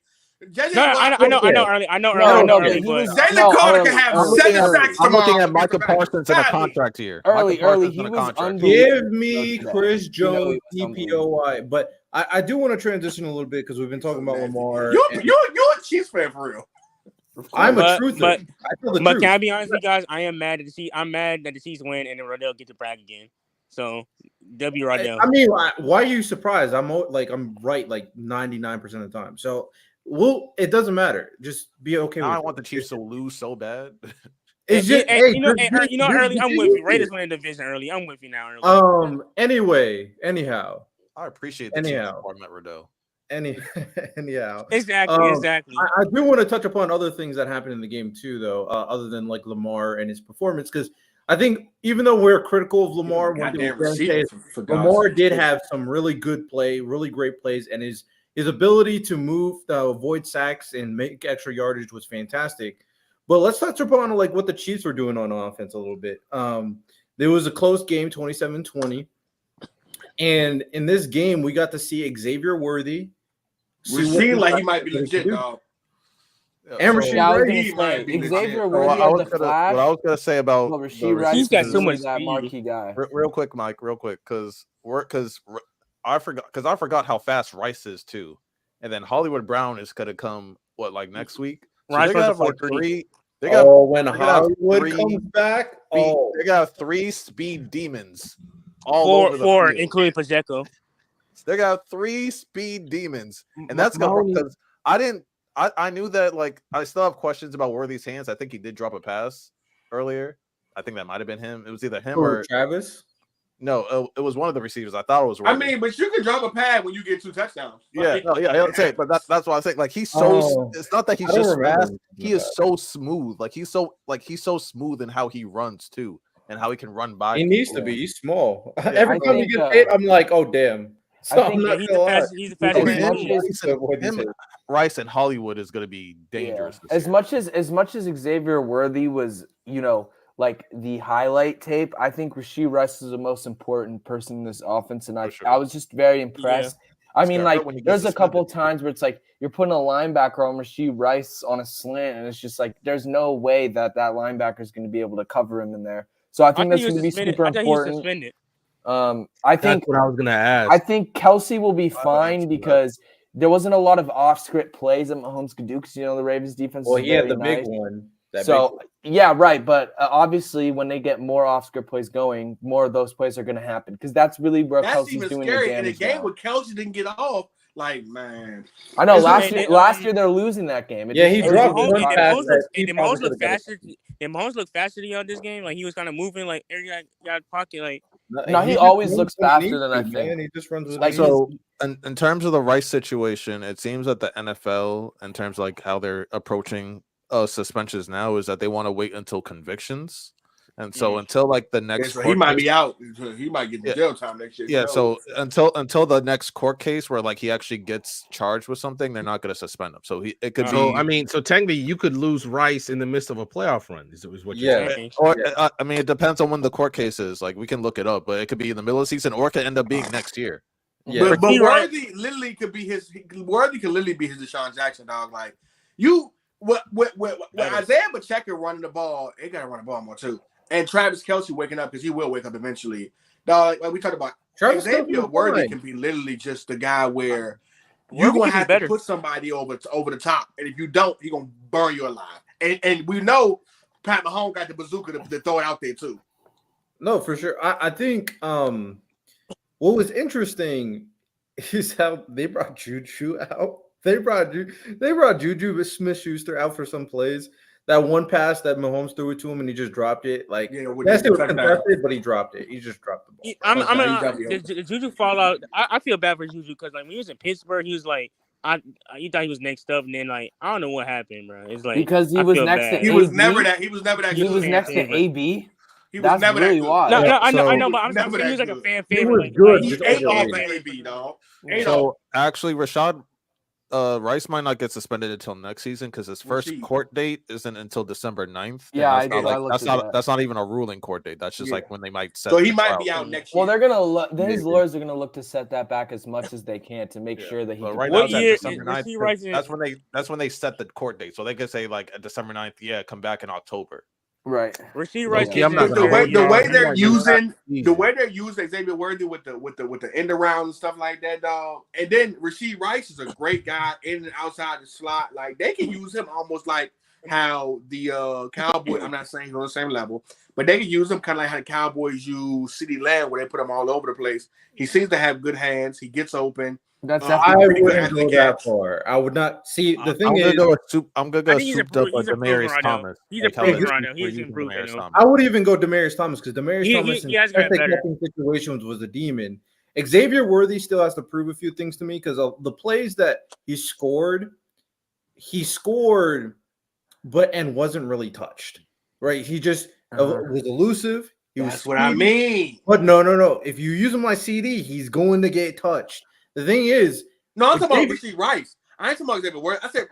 know early. Jalen Carter can have 7 sacks tomorrow. I'm looking at Micah Parsons in a contract here. Early, he was unbelievable. Give me Chris Jones, DPOY. But I do want to transition a little bit because we've been talking about Lamar. You're a Chiefs fan for real. I'm a truther. But can I be honest with you guys? I'm mad that the Chiefs win and then Rodell get to brag again. So W Rodell. I mean, why are you surprised? I'm right like 99% of the time. So it doesn't matter. Just be okay. I want the Chiefs to lose so bad. It's just early. I'm with you. Raiders win the division early. I'm with you now. Early. Anyhow. I appreciate the Chiefs department, Rodell. Anyhow. Exactly. I do want to touch upon other things that happened in the game too, though, other than like Lamar and his performance, because I think even though we're critical of Lamar, Lamar did have some really good play, really great plays, and his ability to move, avoid sacks, and make extra yardage was fantastic. But let's touch upon like what the Chiefs were doing on offense a little bit. There was a close game, 27-20. And in this game, we got to see Xavier Worthy. Seemed like he might be legit, dog. And Xavier Worthy had the flash. What I was gonna say about he's got so much that marquee guy. Real quick, Mike. Real quick, because I forgot how fast Rice is too, and then Hollywood Brown is gonna come like next week. So Rice they got like 3. When Hollywood comes back, they got 3 speed demons. Four, including Pacheco. They got 3 speed demons, and that's because I knew that. Like, I still have questions about Worthy's hands. I think he did drop a pass earlier. I think that might have been him. It was either him or Travis. No, it was one of the receivers. I thought it was Worthy. I mean, but you can drop a pad when you get 2 touchdowns. I'm saying, but that's what I think. Like he's so. It's not that he's just fast. He is so smooth. Like he's so smooth in how he runs too, and how he can run by. He needs to be. He's small. Every time he gets hit, I'm like, oh damn. So I think he's the fastest. Rice and Hollywood is going to be dangerous. Yeah. As much as Xavier Worthy was, like the highlight tape, I think Rasheed Rice is the most important person in this offense, and I was just very impressed. I mean, like, there's a couple times where it's like you're putting a linebacker on Rashee Rice on a slant, and it's just like there's no way that linebacker is going to be able to cover him in there. So I think that's going to be super important. I think that's what I was gonna ask. I think Kelsey will be fine because there wasn't a lot of off-script plays that Mahomes could do because the Ravens defense. Well, is he had very the nice. big one. Yeah, right. But obviously, when they get more off-script plays going, more of those plays are going to happen because that's really where Kelsey's doing the damage. In a game now. where Kelsey didn't get off, like, man. I know last year they're losing that game. He dropped one pass. Mahomes looked faster. Did Mahomes look faster than you on this game? Like he was kind of moving, like every guy got pocket. Like no, he always looks faster than I think. Man. He just runs like so. In terms of the Rice situation, it seems that the NFL, in terms of like how they're approaching suspensions now, is that they want to wait until convictions. And so until like the next, he might be out. He might get the jail time next year. Yeah. So until the next court case where like he actually gets charged with something, they're not going to suspend him. So it could be. I mean, so technically, you could lose Rice in the midst of a playoff run. Is what you're saying? Or I mean, it depends on when the court case is. Like we can look it up, but it could be in the middle of the season, or it could end up being next year. Yeah. But Worthy literally could be his. Worthy could literally be his Deshaun Jackson, dog. Like you, what Isaiah Pacheco running the ball, they got to run the ball more too. And Travis Kelce waking up because he will wake up eventually. Dog, like we talked about, Xavier Worthy can be literally just the guy where you're gonna have to put somebody over the top, and if you don't, he's gonna burn you alive. And we know Pat Mahomes got the bazooka to throw it out there too. No, for sure. I think what was interesting is how they brought Juju out. They brought Juju Smith-Schuster out for some plays. That one pass that Mahomes threw it to him and he just dropped it. Like, yes, it was contested, but he dropped it. He just dropped the ball. Did Juju fall out? I feel bad for Juju because like when he was in Pittsburgh, he was like, you thought he was next up, and then like I don't know what happened, bro. It's like because he was next to he was never that. He was never that. He was next to AB. He was never really wild. No, I know, but I'm saying he was like a fan favorite. He was good. He ate off AB, dog. So actually, Rashad Rice might not get suspended until next season because his first court date isn't until December 9th. Yeah, that's not even a ruling court date. That's just like when they might set. So he might be out next year. Well, they're gonna his lawyers are gonna look to set that back as much as they can to make sure that he. Right now, December 9th. That's when they set the court date. So they could say like December 9th. Yeah, come back in October. Right. Rashee Rice. The way they're using Xavier Worthy with the end around and stuff like that, dog. And then Rashee Rice is a great guy in and outside the slot. Like they can use him almost like how the Cowboys. I'm not saying he's on the same level, but they can use him kind of like how the Cowboys use CeeDee Lamb, where they put him all over the place. He seems to have good hands. He gets open. I wouldn't go that far. I would not see. The thing I'm gonna go souped up with Demaryius Thomas. He's improving right now. He's improving. I would even go Demaryius Thomas because Demaryius Thomas in situations was a demon. Xavier Worthy still has to prove a few things to me because the plays that he scored, but wasn't really touched. Right? He just was elusive. That's what I mean. But no. If you use him like CD, he's going to get touched. The thing is, no, I'm talking about Rashee Rice. I ain't talking about Xavier Worthy. I said,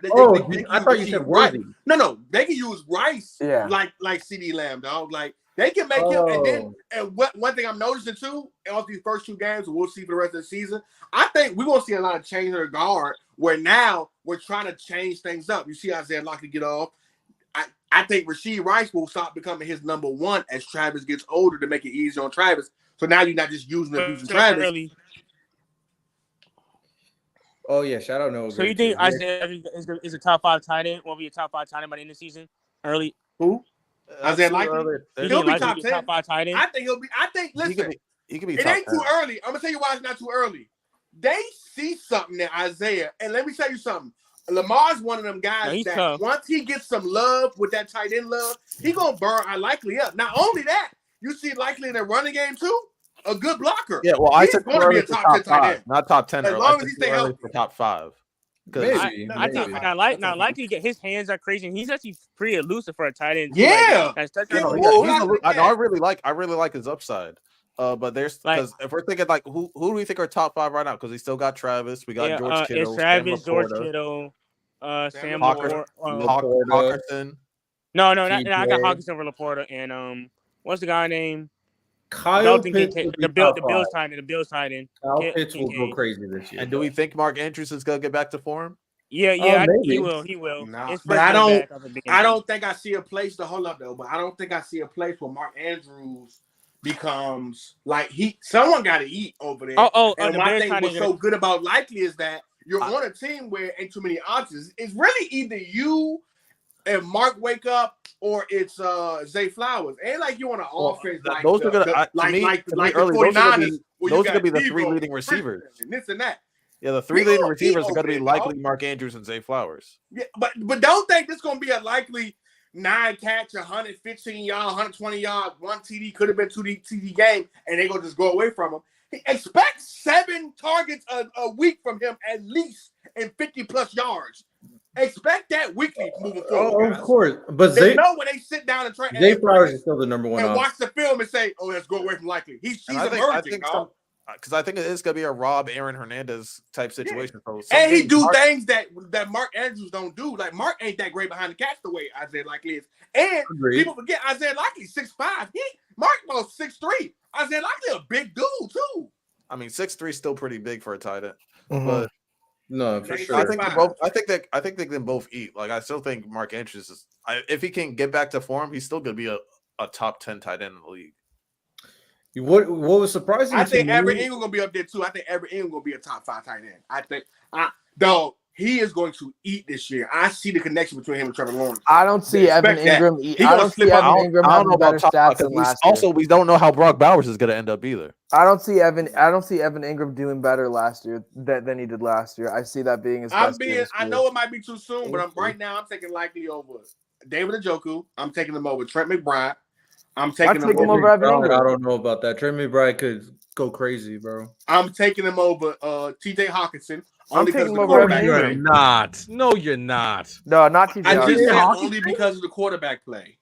I thought you said Worthy. No, they can use Rice, like CeeDee Lamb, dog. Like they can make him. And one thing I'm noticing too, off these first two games, we'll see for the rest of the season. I think we're gonna see a lot of change in the guard. Where now we're trying to change things up. You see Isaiah Lockley get off. I think Rashee Rice will start becoming his number one as Travis gets older to make it easier on Travis. So now you're not just using Travis. Early. Oh yeah, shout out Noah. So you think Isaiah is a top 5 tight end? Will be a top 5 tight end by the end of the season? Early. Who? Isaiah Likely? He'll be top 10. Top 5 tight end. I think he'll be. Listen, he could be. It ain't too early. I'm gonna tell you why it's not too early. They see something in Isaiah, and let me tell you something. Lamar's one of them guys that tough. Once he gets some love with that tight end love, he gonna burn Likely up. Not only that, you see Likely in the running game too. A good blocker. Yeah, well, I said going to be a top 10 tight end. Not top 10. As long as he stays healthy. For top 5. Maybe. I think not likely. His hands are crazy. He's actually pretty elusive for a tight end. Yeah. I really like his upside. But there's because if we're thinking like who do we think are top 5 right now? Because we still got Travis. We got George Kittle. It's Travis, George Kittle, Sam Hawkinson. No, I got Hawkinson over Laporta and what's the guy name? Kyle Pitts will be the Bills tight end. The Bills tight end. Kyle Pitts will go crazy this year. And do we think Mark Andrews is gonna get back to form? Yeah, he will. He will. Nah, but I don't think I see a place to hold up though. But I don't think I see a place where Mark Andrews becomes like someone got to eat over there. And one thing what's so good about Likely is that you're on a team where ain't too many options. It's really either you and Mark wake up or it's Zay Flowers. Ain't like you on an offense like those are gonna like the 49ers. Those are gonna be the three leading receivers. And this and that. Yeah, the three leading receivers are going to be Likely, Mark Andrews, and Zay Flowers. Yeah, but don't think this going to be a Likely 9-catch, 115 yard, 120 yard, 1 TD, could have been 2 TD game, and they're going to just go away from him. Expect 7 targets a week from him at least and 50-plus yards. Expect that weekly moving forward. Of course. But they know when they sit down and try. Zay Flowers is still the number one. And watch the film and say, "Oh, let's go away from Likely." He's emerging, because I think it is going to be a Rob Aaron Hernandez type situation. Yeah. And he do things that Mark Andrews don't do. Like Mark ain't that great behind the catch the way Isaiah Likely is. And people forget Isaiah Likely 6'5". Mark was 6'3". Isaiah Likely a big dude too. I mean, 6'3" is still pretty big for a tight end. But no, for sure. I think they can both eat. Like I still think Mark Andrews is. If he can get back to form, he's still going to be a top 10 tight end in the league. What was surprising? I think Everett Ingram gonna be up there too. I think Everett Ingram gonna be a top 5 tight end. I think he is going to eat this year. I see the connection between him and Trevor Lawrence. I don't see Evan Ingram eat. I don't see Evan Ingram having better stats than last year. Also, we don't know how Brock Bowers is going to end up either. I don't see Evan Ingram doing better last year than he did last year. I see that being his best year. I know it might be too soon, but right now I'm taking Likely over David Njoku. I'm taking him over Trent McBride. I'm taking him over Evan Ingram. I don't know about that. Trent McBride could go crazy, bro. I'm taking him over TJ Hawkinson. I'm taking him over Evan You're Ingram. not. No, you're not. No, not TJ I just said Hawkinson. only because of the quarterback play.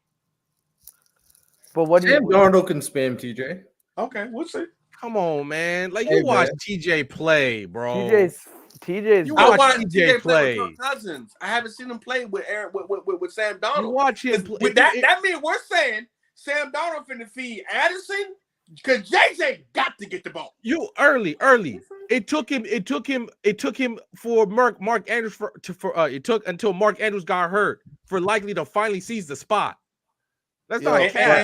But what do you? Sam Darnold can spam TJ. Okay, we'll see. Come on, man. Like you watch TJ play, bro. TJ's. You watch TJ play. With Cousins. I haven't seen him play with with Sam Darnold. You watch him play. With that means we're saying Sam Darnold finna feed Addison because JJ got to get the ball. You early. It took him for Mark Andrews it took until Mark Andrews got hurt for Likely to finally seize the spot. That's not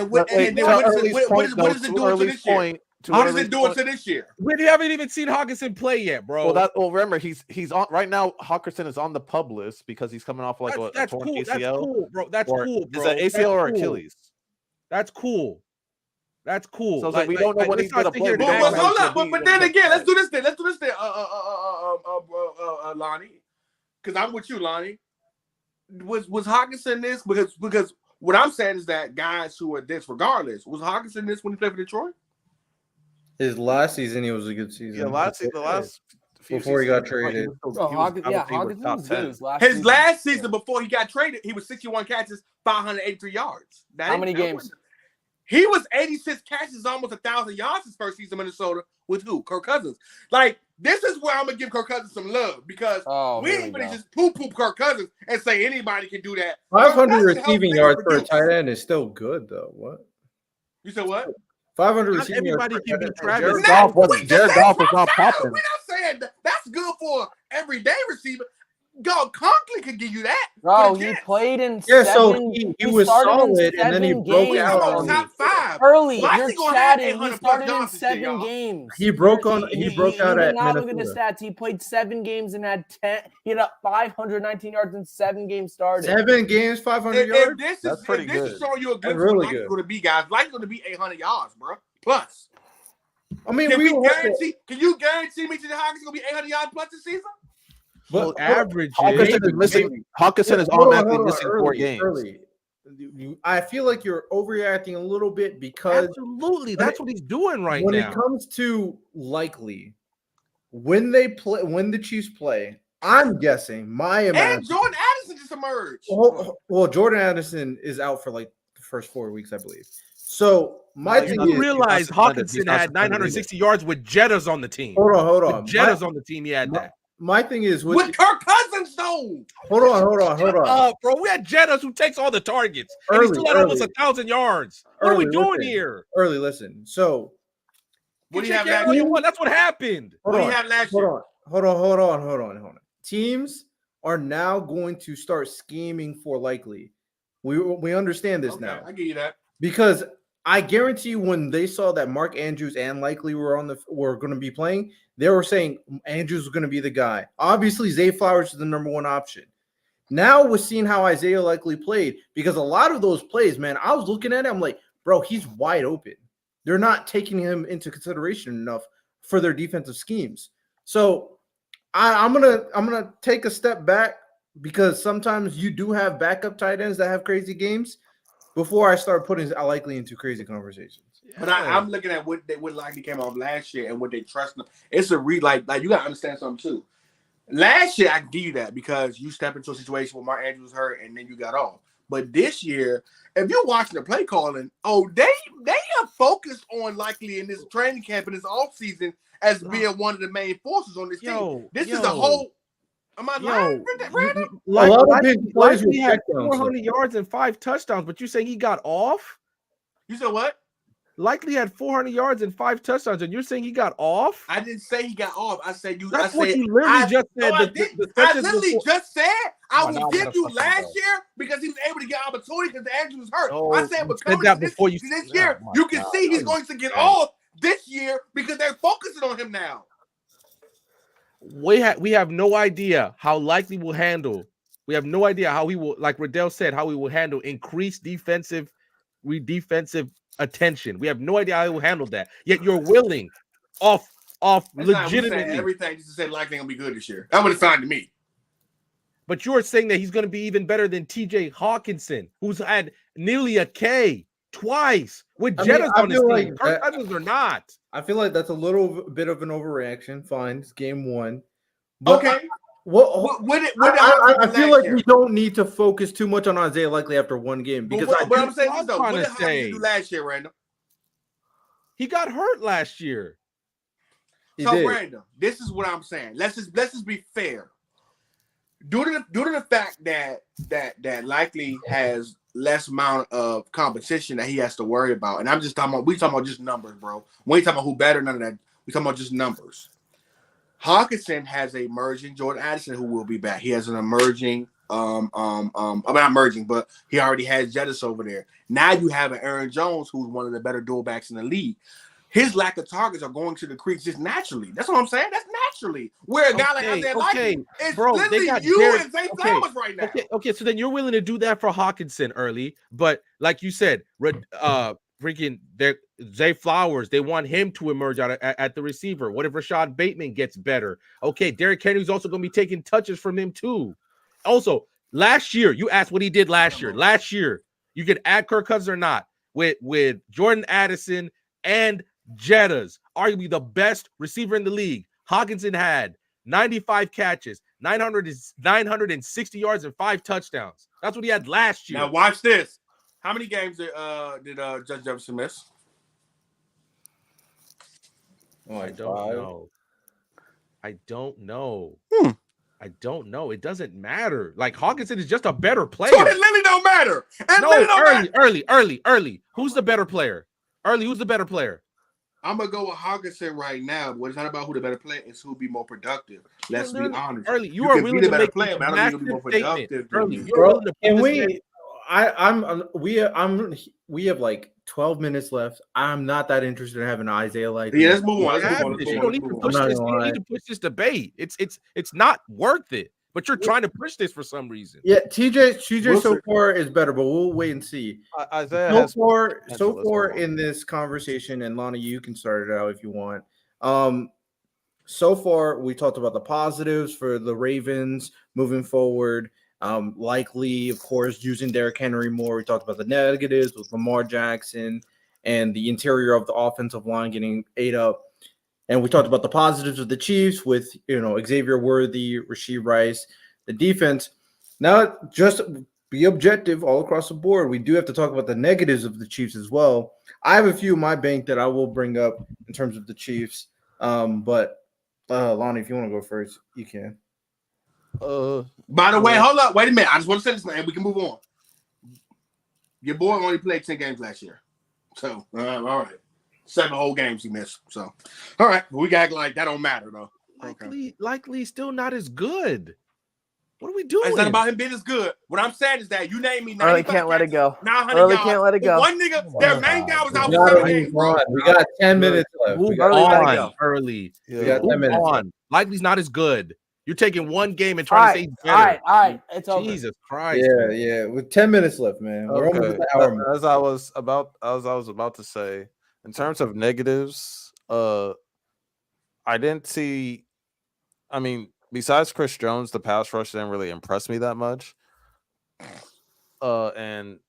what is it doing to this year? What is it doing to this year? We haven't even seen Hawkinson play yet, bro. Well, remember he's on right now. Hawkinson is on the PUP list because he's coming off like a torn ACL. That's cool, bro. That's cool, bro. Is that ACL or Achilles? That's cool. So we don't know when he's gonna play. Well, hold up, but then again, let's do this thing, Lonnie, because I'm with you, Lonnie. Was Hawkinson this? Because what I'm saying is that guys who are this, regardless, was Hawkinson this when he played for Detroit? His last season, he was a good season. Yeah, the last before he got traded. Hawkinson was good his last season before he got traded, he was 61 catches, 583 yards. How many games? He was 86 catches, almost 1,000 yards his first season in Minnesota with who? Kirk Cousins. Like, this is where I'm going to give Kirk Cousins some love because we ain't going to just poo-poo Kirk Cousins and say anybody can do that. 500 receiving yards for a tight end is still good, though. What? You said what? 500 receiving yards. Everybody can be Travis. Jared Goff is not popping. We're not saying that's good for everyday receiver. God, Conklin could give you that. Bro, he played in so he was solid, and then he broke out on top 5. Early, you're chatting. He started in 7 games. He broke out at Minnesota. Now look at the stats. He played 7 games and had 10. He had 519 yards in 7 games started. 7 games, 500 yards. That's pretty good. This is showing you a glimpse really of what going to be, guys. Like going to be 800 yards, bro. Plus, I mean, can you guarantee me TJ Hawkins going to be 800 yards plus this season? But average Hawkinson is automatically missing 4 games. I feel like you're overreacting a little bit because absolutely that's what he's doing right now. When it comes to Likely, when the Chiefs play, I'm guessing and Jordan Addison just emerged. Well, Jordan Addison is out for like the first 4 weeks, I believe. So my thing is, realize Hawkinson had 960 yards with Jettas on the team. Hold on. Jettas on the team, he had that. My thing is with Kirk Cousins though. No. Hold on. Bro, we had Jettas who takes all the targets, and he still had almost 1,000 yards. What are we doing here? Listen. So, what do you have last year? That's what happened. What do you have last year? Hold on. Teams are now going to start scheming for Likely. We understand this now. I give you that. Because I guarantee you, when they saw that Mark Andrews and Likely were going to be playing, they were saying Andrews was going to be the guy. Obviously, Zay Flowers is the number one option. Now we're seeing how Isaiah Likely played, because a lot of those plays, man, I was looking at it, I'm like, bro, he's wide open. They're not taking him into consideration enough for their defensive schemes. So I'm gonna take a step back, because sometimes you do have backup tight ends that have crazy games, before I start putting Likely into crazy conversations. But I'm looking at what Likely came off last year and what they trust them. It's a like you gotta understand something too. Last year, I give you that, because you step into a situation where Mark Andrews was hurt and then you got off. But this year, if you're watching the play calling, they are focused on Likely in this training camp and this offseason as being one of the main forces on this team. This is a whole. Am I lying, Brandon? A lot of big players had 400 yards and 5 touchdowns, but you saying he got off? You said what? Likely had 400 yards and 5 touchdowns, and you're saying he got off? I didn't say he got off. I said you. That's what you literally just said. I literally just said I will give you last year, because he was able to get opportunity because Andrew was hurt. I said, but coming to this year, you can see he's going to get off this year because they're focusing on him now. We have no idea how Likely will handle. We have no idea how he will, like Riddell said, how he will handle increased defensive attention. We have no idea how he will handle that. Yet you're willing, off legitimately, everything just to say Likely gonna be good this year. That would have fine to me. But you're saying that he's going to be even better than TJ Hawkinson, who's had nearly a K twice with Jettas on his team. Kirk Cousins or not. I feel like that's a little bit of an overreaction. Fine, it's game one. But okay. I feel like we don't need to focus too much on Isaiah Likely after one game, because what I'm saying is, though, what did Hawkinson do last year, Randall? He got hurt last year. Randall, this is what I'm saying. Let's just be fair. Due to the fact that Likely has less amount of competition that he has to worry about, and we talking about just numbers, bro. We ain't talking about who better, none of that. We talking about just numbers. Hawkinson has a emerging Jordan Addison who will be back. He has an emerging, I'm not emerging, but he already has Jettis over there. Now you have an Aaron Jones who's one of the better dual backs in the league. His lack of targets are going to the creeks just naturally. That's what I'm saying. That's naturally. Where a guy like Isaiah Likely is literally you and Zay Flowers right now. Okay, so then you're willing to do that for Hawkinson early, but like you said, freaking Zay Flowers, they want him to emerge out at the receiver. What if Rashad Bateman gets better? Okay, Derrick Henry's also going to be taking touches from him too. Also, last year, you asked what he did last year. Last year, you could add Kirk Cousins or not with Jordan Addison and Jettas, arguably the best receiver in the league. Hawkinson had 95 catches, 960 yards, and 5 touchdowns. That's what he had last year. Now watch this. How many games did Judge Jefferson miss? I don't know. I don't know. It doesn't matter. Like, Hawkinson is just a better player. So it literally don't matter. Early. Who's the better player? Who's the better player? I'm gonna go with Hawkinson right now, but it's not about who the better player is, who will be more productive. Let's be honest. Early, you are willing to make player, but I don't think you'll be more productive. We have like 12 minutes left. I'm not that interested in having Isaiah Likely. Yeah, let's move on. You don't need to push this debate. It's not worth it. But you're trying to push this for some reason. Yeah, TJ so far is better, but we'll wait and see. Isaiah so far in this conversation, and Lonnie, you can start it out if you want. So far, we talked about the positives for the Ravens moving forward. Likely, of course, using Derrick Henry more. We talked about the negatives with Lamar Jackson and the interior of the offensive line getting ate up. And we talked about the positives of the Chiefs with, Xavier Worthy, Rashee Rice, the defense. Now, just be objective all across the board. We do have to talk about the negatives of the Chiefs as well. I have a few in my bank that I will bring up in terms of the Chiefs. But Lonnie, if you want to go first, you can. By the way, hold up. Wait a minute. I just want to say this, man. We can move on. Your boy only played 10 games last year. So, all right. 7 whole games he missed. So, all right. But we got to act like that don't matter, though. Likely still not as good. What are we doing? It's not about him being as good. What I'm saying is that you name me 95 can't let it go. 900 Early yards. can't let it go. One nigga, their main guy was out for 7 games, bro. We got 10 minutes left. Move on early. We got 10 minutes. On. Likely's not as good. You're taking one game and trying to say he's better. All right. It's over. Jesus Christ. Yeah. With 10 minutes left, man. We're almost at the hour. As I was about to say, in terms of negatives, I didn't see. I mean, besides Chris Jones, the pass rush didn't really impress me that much. And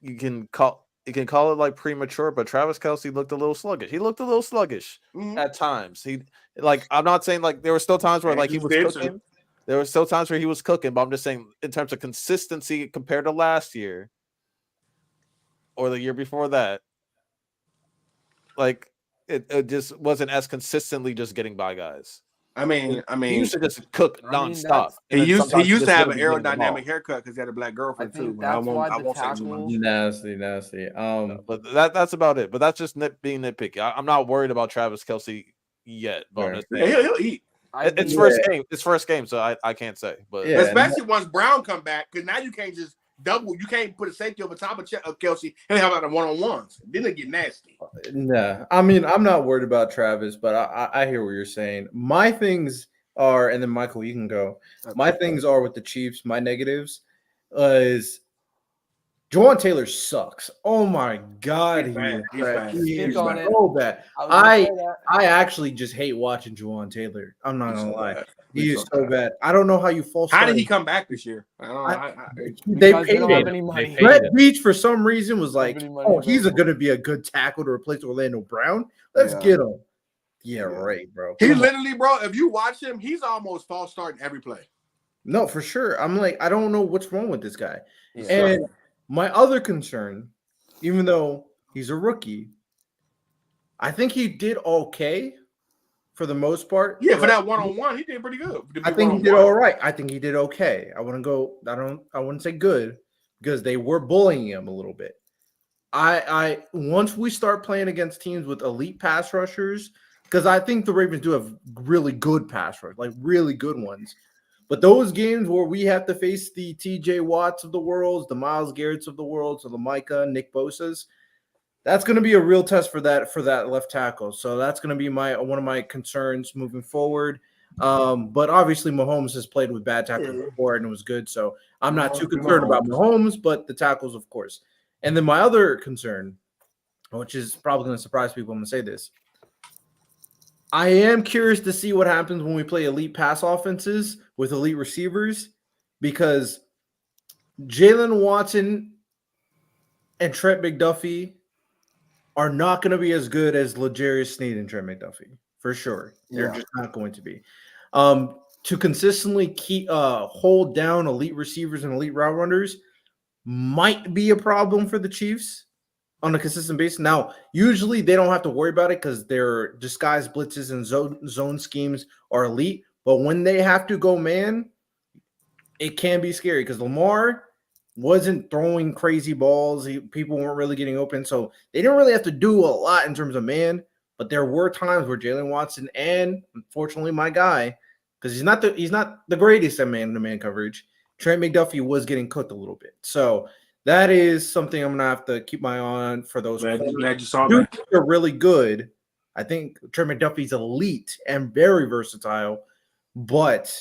you can call it like premature, but Travis Kelce looked a little sluggish. He looked a little sluggish at times. I'm not saying like there were still times where like he was cooking. There were still times where he was cooking, but I'm just saying in terms of consistency compared to last year or the year before that, like it just wasn't as consistently just getting by guys. I mean, he used to just cook nonstop. He used to have an aerodynamic haircut because he had a black girlfriend too. That's why the tackles nasty. But that's about it. But that's just being nitpicky. I'm not worried about Travis Kelce yet. But he'll eat. It's first game. It's first game, so I can't say. But especially once Brown come back, because now you can't just double. You can't put a safety over top of Kelce. He'll have the 1-on-1s. Then it get nasty. Nah, I mean, I'm not worried about Travis, but I hear what you're saying. My things are, and then Michael, you can go. My things are with the Chiefs. My negatives is Jawan Taylor sucks. Oh my God, he's so bad. I actually just hate watching Jawan Taylor. I'm not gonna lie. He is so bad. I don't know how you false. How did he come back this year? I don't know. They paid him. Brett Beach for some reason was like, "Oh, he's going to be a good tackle to replace Orlando Brown. Let's get him." Yeah, right, bro. He literally, bro. If you watch him, he's almost false starting every play. No, for sure. I'm like, I don't know what's wrong with this guy. And my other concern, even though he's a rookie, I think he did okay. For the most part, for that 1-on-1, he did pretty good. I think he did all right. I think he did okay. I wouldn't say good because they were bullying him a little bit. I once we start playing against teams with elite pass rushers, because I think the Ravens do have really good pass rush, like really good ones. But those games where we have to face the TJ Watts of the world, the Myles Garrett's of the world, so the Micah, Nick Bosa's, that's going to be a real test for that left tackle. So that's going to be one of my concerns moving forward. But obviously Mahomes has played with bad tackles before and it was good. So I'm not too concerned about Mahomes, but the tackles, of course. And then my other concern, which is probably going to surprise people, I'm going to say this. I am curious to see what happens when we play elite pass offenses with elite receivers because Jalen Watson and Trent McDuffie are not going to be as good as L'Jarius Sneed and Trent McDuffie, for sure. They're just not going to be. To consistently keep hold down elite receivers and elite route runners might be a problem for the Chiefs on a consistent basis. Now, usually they don't have to worry about it because their disguised blitzes and zone schemes are elite. But when they have to go man, it can be scary because Lamar wasn't throwing crazy balls. People weren't really getting open. So they didn't really have to do a lot in terms of man. But there were times where Jalen Watson and, unfortunately, my guy, because he's not the greatest at man-to-man coverage, Trent McDuffie was getting cooked a little bit. So that is something I'm going to have to keep my eye on for those. Glad you saw that. They're really good. I think Trent McDuffie's elite and very versatile. But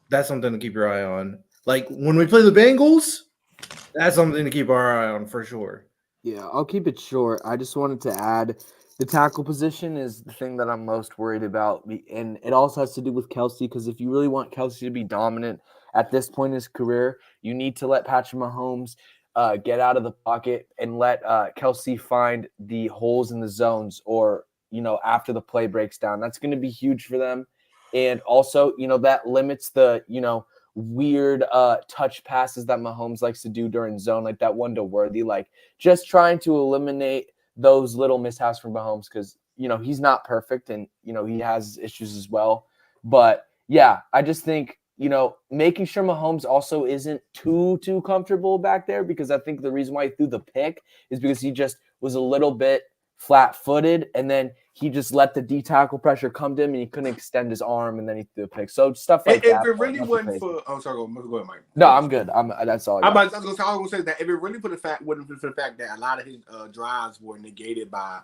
that's something to keep your eye on. Like, when we play the Bengals, that's something to keep our eye on for sure. Yeah, I'll keep it short. I just wanted to add the tackle position is the thing that I'm most worried about. And it also has to do with Kelce, because if you really want Kelce to be dominant at this point in his career, you need to let Patrick Mahomes get out of the pocket and let Kelce find the holes in the zones or, after the play breaks down. That's going to be huge for them. And also, that limits the, weird touch passes that Mahomes likes to do during zone, like that one to Worthy, like just trying to eliminate those little mishaps from Mahomes because, he's not perfect and, he has issues as well. But Yeah, I just think, making sure Mahomes also isn't too comfortable back there, because I think the reason why he threw the pick is because he just was a little bit flat-footed, and then he just let the D-tackle pressure come to him, and he couldn't extend his arm, and then he threw a pick. So stuff like that. If it really wasn't for, sorry, go ahead, Mike. No, I'm good. That's all. I was going to say that if it really wasn't for the fact that a lot of his drives were negated by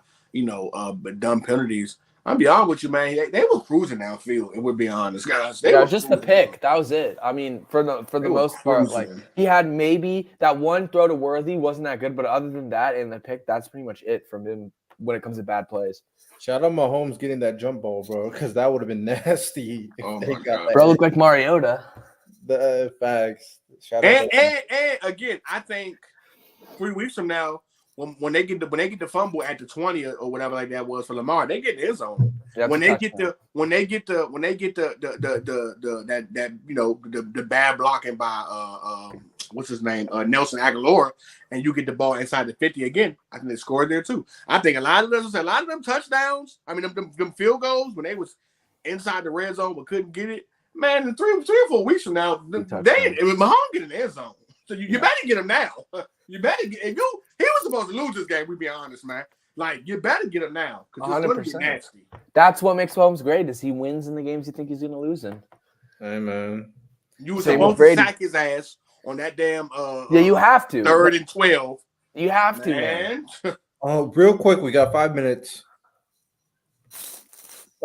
dumb penalties. I'll be honest with you, man. They were cruising downfield. If we're being honest, guys. They were just the pick. That was it. I mean, for the most part, like he had maybe that one throw to Worthy wasn't that good, but other than that and the pick, that's pretty much it from him when it comes to bad plays. Shout out Mahomes getting that jump ball, bro, because that would have been nasty. Oh my God. Bro, looked like Mariota. The facts. And again, I think 3 weeks from now, when they get the fumble at the 20 or whatever like that was for Lamar, they get in his zone. When they get the bad blocking by what's his name, Nelson Aguilar, and you get the ball inside the 50 again, I think they scored there too. I think a lot of them touchdowns, I mean them field goals when they was inside the red zone but couldn't get it, man. In 3 or 4 weeks from now, Mahomes get in the end zone. So you better get him now. You better get he was supposed to lose this game. We be honest, man. Like you better get him now because it's going to be nasty. That's what makes Mahomes great is he wins in the games you think he's going to lose in. Hey man, you were supposed to sack his ass on that damn. You have to 3rd and 12. You have to, man. Real quick, we got 5 minutes.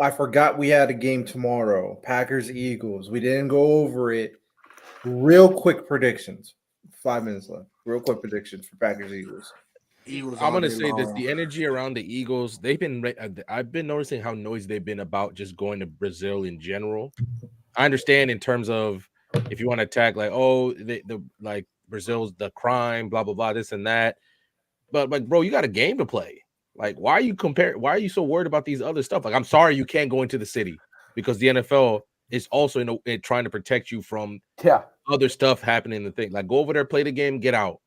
I forgot we had a game tomorrow. Packers Eagles. We didn't go over it. Real quick predictions. 5 minutes left. Real quick predictions for Packers Eagles. I'm gonna say this: the energy around the Eagles. I've been noticing how noisy they've been about just going to Brazil in general. I understand in terms of if you want to attack, like like Brazil's the crime, blah blah blah, this and that. But like, bro, you got a game to play. Like, why are you so worried about these other stuff? Like, I'm sorry you can't go into the city because the NFL is also trying to protect you from other stuff happening in the thing. Like, go over there, play the game, get out.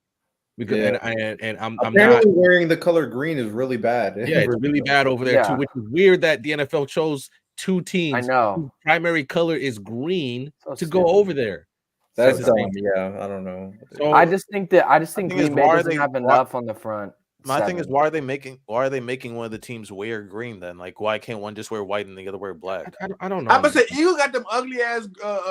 Because I'm not wearing the color green is really bad. Yeah, it's really bad over there too. Which is weird that the NFL chose 2 teams. I know. Whose primary color is green to go over there. That's dumb. Yeah, I don't know. So I just think Green Bay doesn't have enough on the front. My thing is, why are they making one of the teams wear green then? Like, why can't one just wear white and the other wear black? I don't know. I'm gonna say Eagles got them ugly ass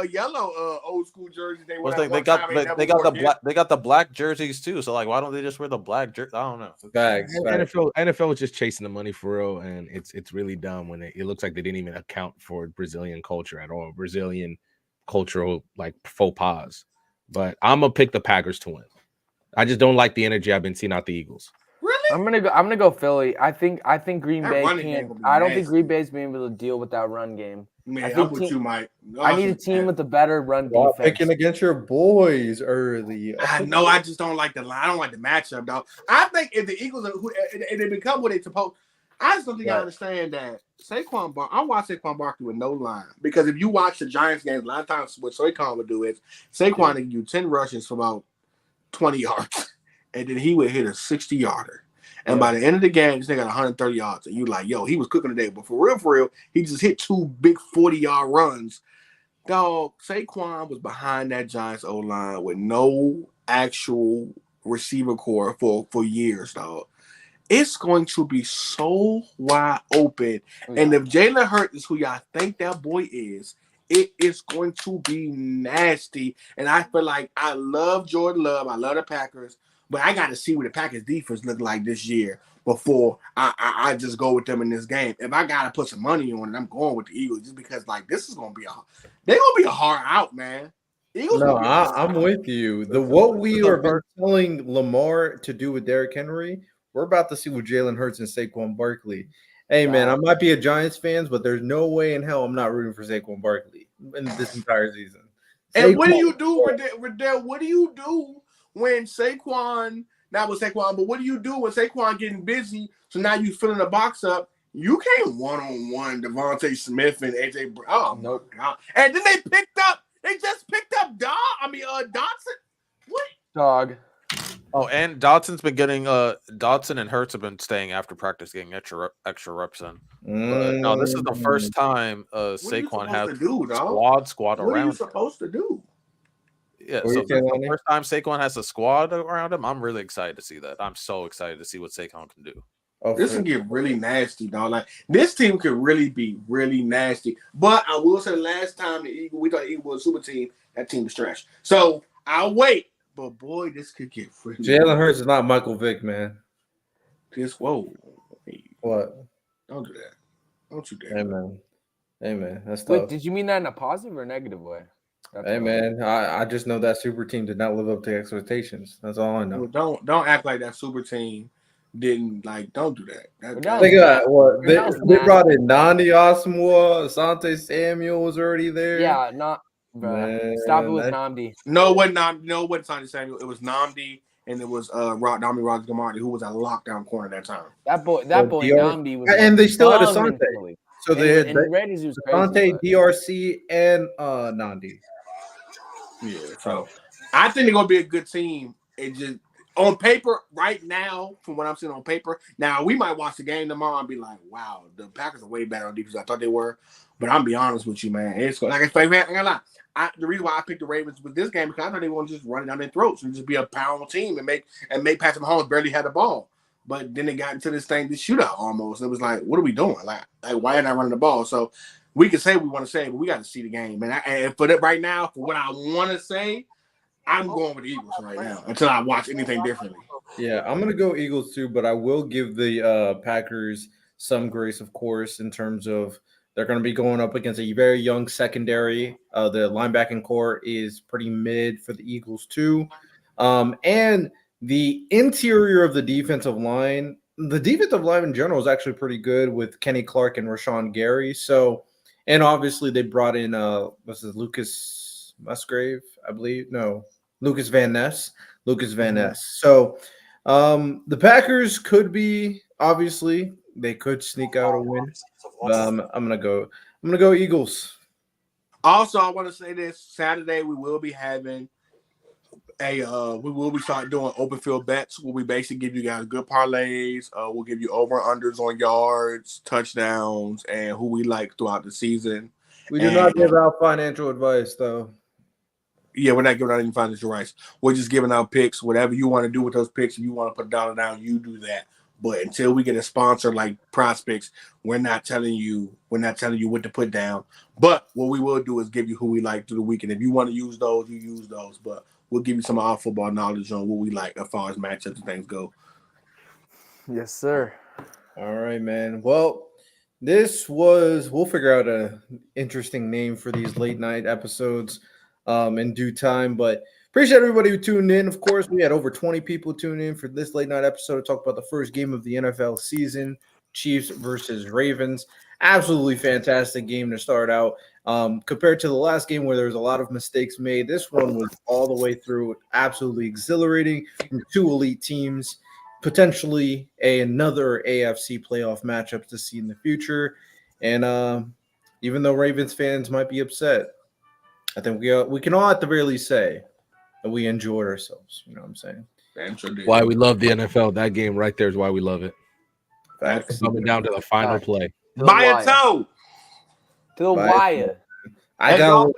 yellow old school jerseys. They got the black jerseys too. So like, why don't they just wear the black jersey? I don't know. Bags. NFL is just chasing the money for real, and it's really dumb when it looks like they didn't even account for Brazilian culture at all. Brazilian cultural like faux pas. But I'm gonna pick the Packers to win. I just don't like the energy I've been seeing out the Eagles. Really? I'm gonna go Philly. I think Green Bay can't. I don't think Green Bay's being able to deal with that run game. Man, I'm with you, Mike. I need a team with a better run defense. Picking against your boys early. I know. I just don't like the line. I don't like the matchup, dog. I think if the Eagles if they become what they supposed, I just don't think I understand that Saquon. I watch Saquon Barkley with no line because if you watch the Giants games, a lot of times what Saquon would do is Saquon would do 10 rushes for about 20 yards. And then he would hit a 60-yarder. And by the end of the game, this nigga got 130 yards. And you like, yo, he was cooking today. But for real, he just hit 2 big 40-yard runs. Dog, Saquon was behind that Giants O-line with no actual receiver core for years, dog. It's going to be so wide open. And if Jalen Hurts is who y'all think that boy is, it is going to be nasty. And I feel like I love Jordan Love. I love the Packers. But I got to see what the Packers defense look like this year before I just go with them in this game. If I got to put some money on it, I'm going with the Eagles just because, like, this is going to be a hard out, man. Eagles. No, I'm with you. What we are telling Lamar to do with Derrick Henry, we're about to see with Jalen Hurts and Saquon Barkley. Hey, man, I might be a Giants fan, but there's no way in hell I'm not rooting for Saquon Barkley in this entire season. And what do you do, Riddell? What do you do when Saquon, not with Saquon, but what do you do when Saquon getting busy? So now you filling the box up. You can't one-on-one Devontae Smith and AJ Brown. Oh, no. God. And then they just picked up Dodson. What? Dog. Oh, and Dotson's been getting Dotson and Hurts have been staying after practice, getting extra reps in. But no, this is the first time Saquon has squad What are you around him. supposed to do? Yeah, so this is the first time Saquon has a squad around him. I'm really excited to see that. I'm so excited to see what Saquon can do. Oh, this can get really nasty, dog. Like this team could really be really nasty. But I will say, last time we thought the Eagles was a super team, that team was trash. So I'll wait. But boy, this could get really. Jalen Hurts is not Michael Vick, man. Whoa. What? Don't do that. Don't you dare. Hey man, that's tough. Wait, did you mean that in a positive or negative way? Hey man, I just know that super team did not live up to expectations. That's all I know. Well, don't act like that super team didn't don't do that. They got what they brought in Nandi Osmore, Asante Samuel was already there. Yeah, not man, stop it with Namdi. No, what Asante Samuel. It was Namdi and it was Nami Rogers Gamardi, who was a lockdown corner at that time. That boy Namdi was, and they still had Asante. So they had Asante, DRC, and Nandi. Yeah, so I think they're gonna be a good team. It just on paper right now, from what I'm seeing on paper. Now we might watch the game tomorrow and be like, "Wow, the Packers are way better on defense than I thought they were." But I'm be honest with you, man. It's like I'm gonna lie. The reason why I picked the Ravens with this game because I thought they were gonna just run it down their throats and just be a pound team and make Patrick Mahomes barely had the ball. But then it got into this shootout almost. It was like, what are we doing? Like why are not running the ball? So we can say what we want to say, but we got to see the game. And for that right now, for what I want to say, I'm going with the Eagles right now until I watch anything differently. Yeah, I'm going to go Eagles too, but I will give the Packers some grace, of course, in terms of they're going to be going up against a very young secondary. The linebacking core is pretty mid for the Eagles too. And the interior of the defensive line in general is actually pretty good with Kenny Clark and Rashawn Gary. So, and obviously they brought in Lucas Musgrave, I believe. No, Lucas Van Ness. So the Packers could be they could sneak out a win. I'm gonna go Eagles. Also, I want to say this: Saturday we will be having start doing open field bets where we basically give you guys good parlays. We'll give you over unders on yards, touchdowns, and who we like throughout the season. We do not give out financial advice, though. Yeah, we're not giving out any financial advice. We're just giving out picks. Whatever you want to do with those picks, if you want to put a dollar down, you do that. But until we get a sponsor like Prospects, we're not telling you what to put down. But what we will do is give you who we like through the weekend. If you want to use those, you use those. But we'll give you some of our football knowledge on what we like as far as matchups and things go. Yes, sir. All right, man. Well, we'll figure out an interesting name for these late night episodes in due time. But appreciate everybody who tuned in. Of course, we had over 20 people tune in for this late night episode to talk about the first game of the NFL season, Chiefs versus Ravens. Absolutely fantastic game to start out. Compared to the last game where there was a lot of mistakes made, this one was all the way through absolutely exhilarating from two elite teams, potentially another AFC playoff matchup to see in the future. And even though Ravens fans might be upset, I think we can all at the very least say that we enjoyed ourselves. You know what I'm saying? Why we love the NFL. That game right there is why we love it. Facts. Coming down to the final play. By a toe. To the wire. I got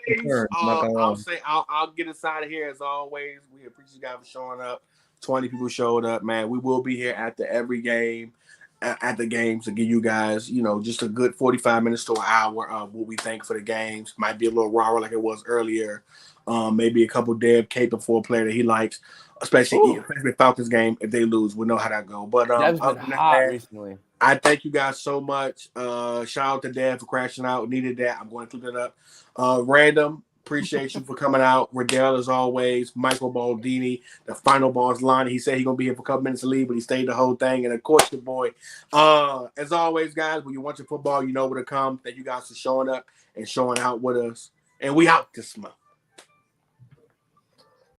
I'll get us out of here as always. We appreciate you guys for showing up. 20 people showed up, man. We will be here after every game, at the games to give you guys, just a good 45 minutes to an hour of what we think for the games. Might be a little rawer like it was earlier. Maybe a couple Deb caping for a player that he likes, especially Falcons game. If they lose, we'll know how that go. But Dev's been hot recently. I thank you guys so much. Shout out to Dad for crashing out. Needed that. I'm going to clean it up. Random, appreciate you for coming out. Riddell, as always. Michael Baldini, the final boss line. He said he's going to be here for a couple minutes to leave, but he stayed the whole thing. And, of course, your boy. As always, guys, when you want your football, you know where to come. Thank you guys for showing up and showing out with us. And we out this month.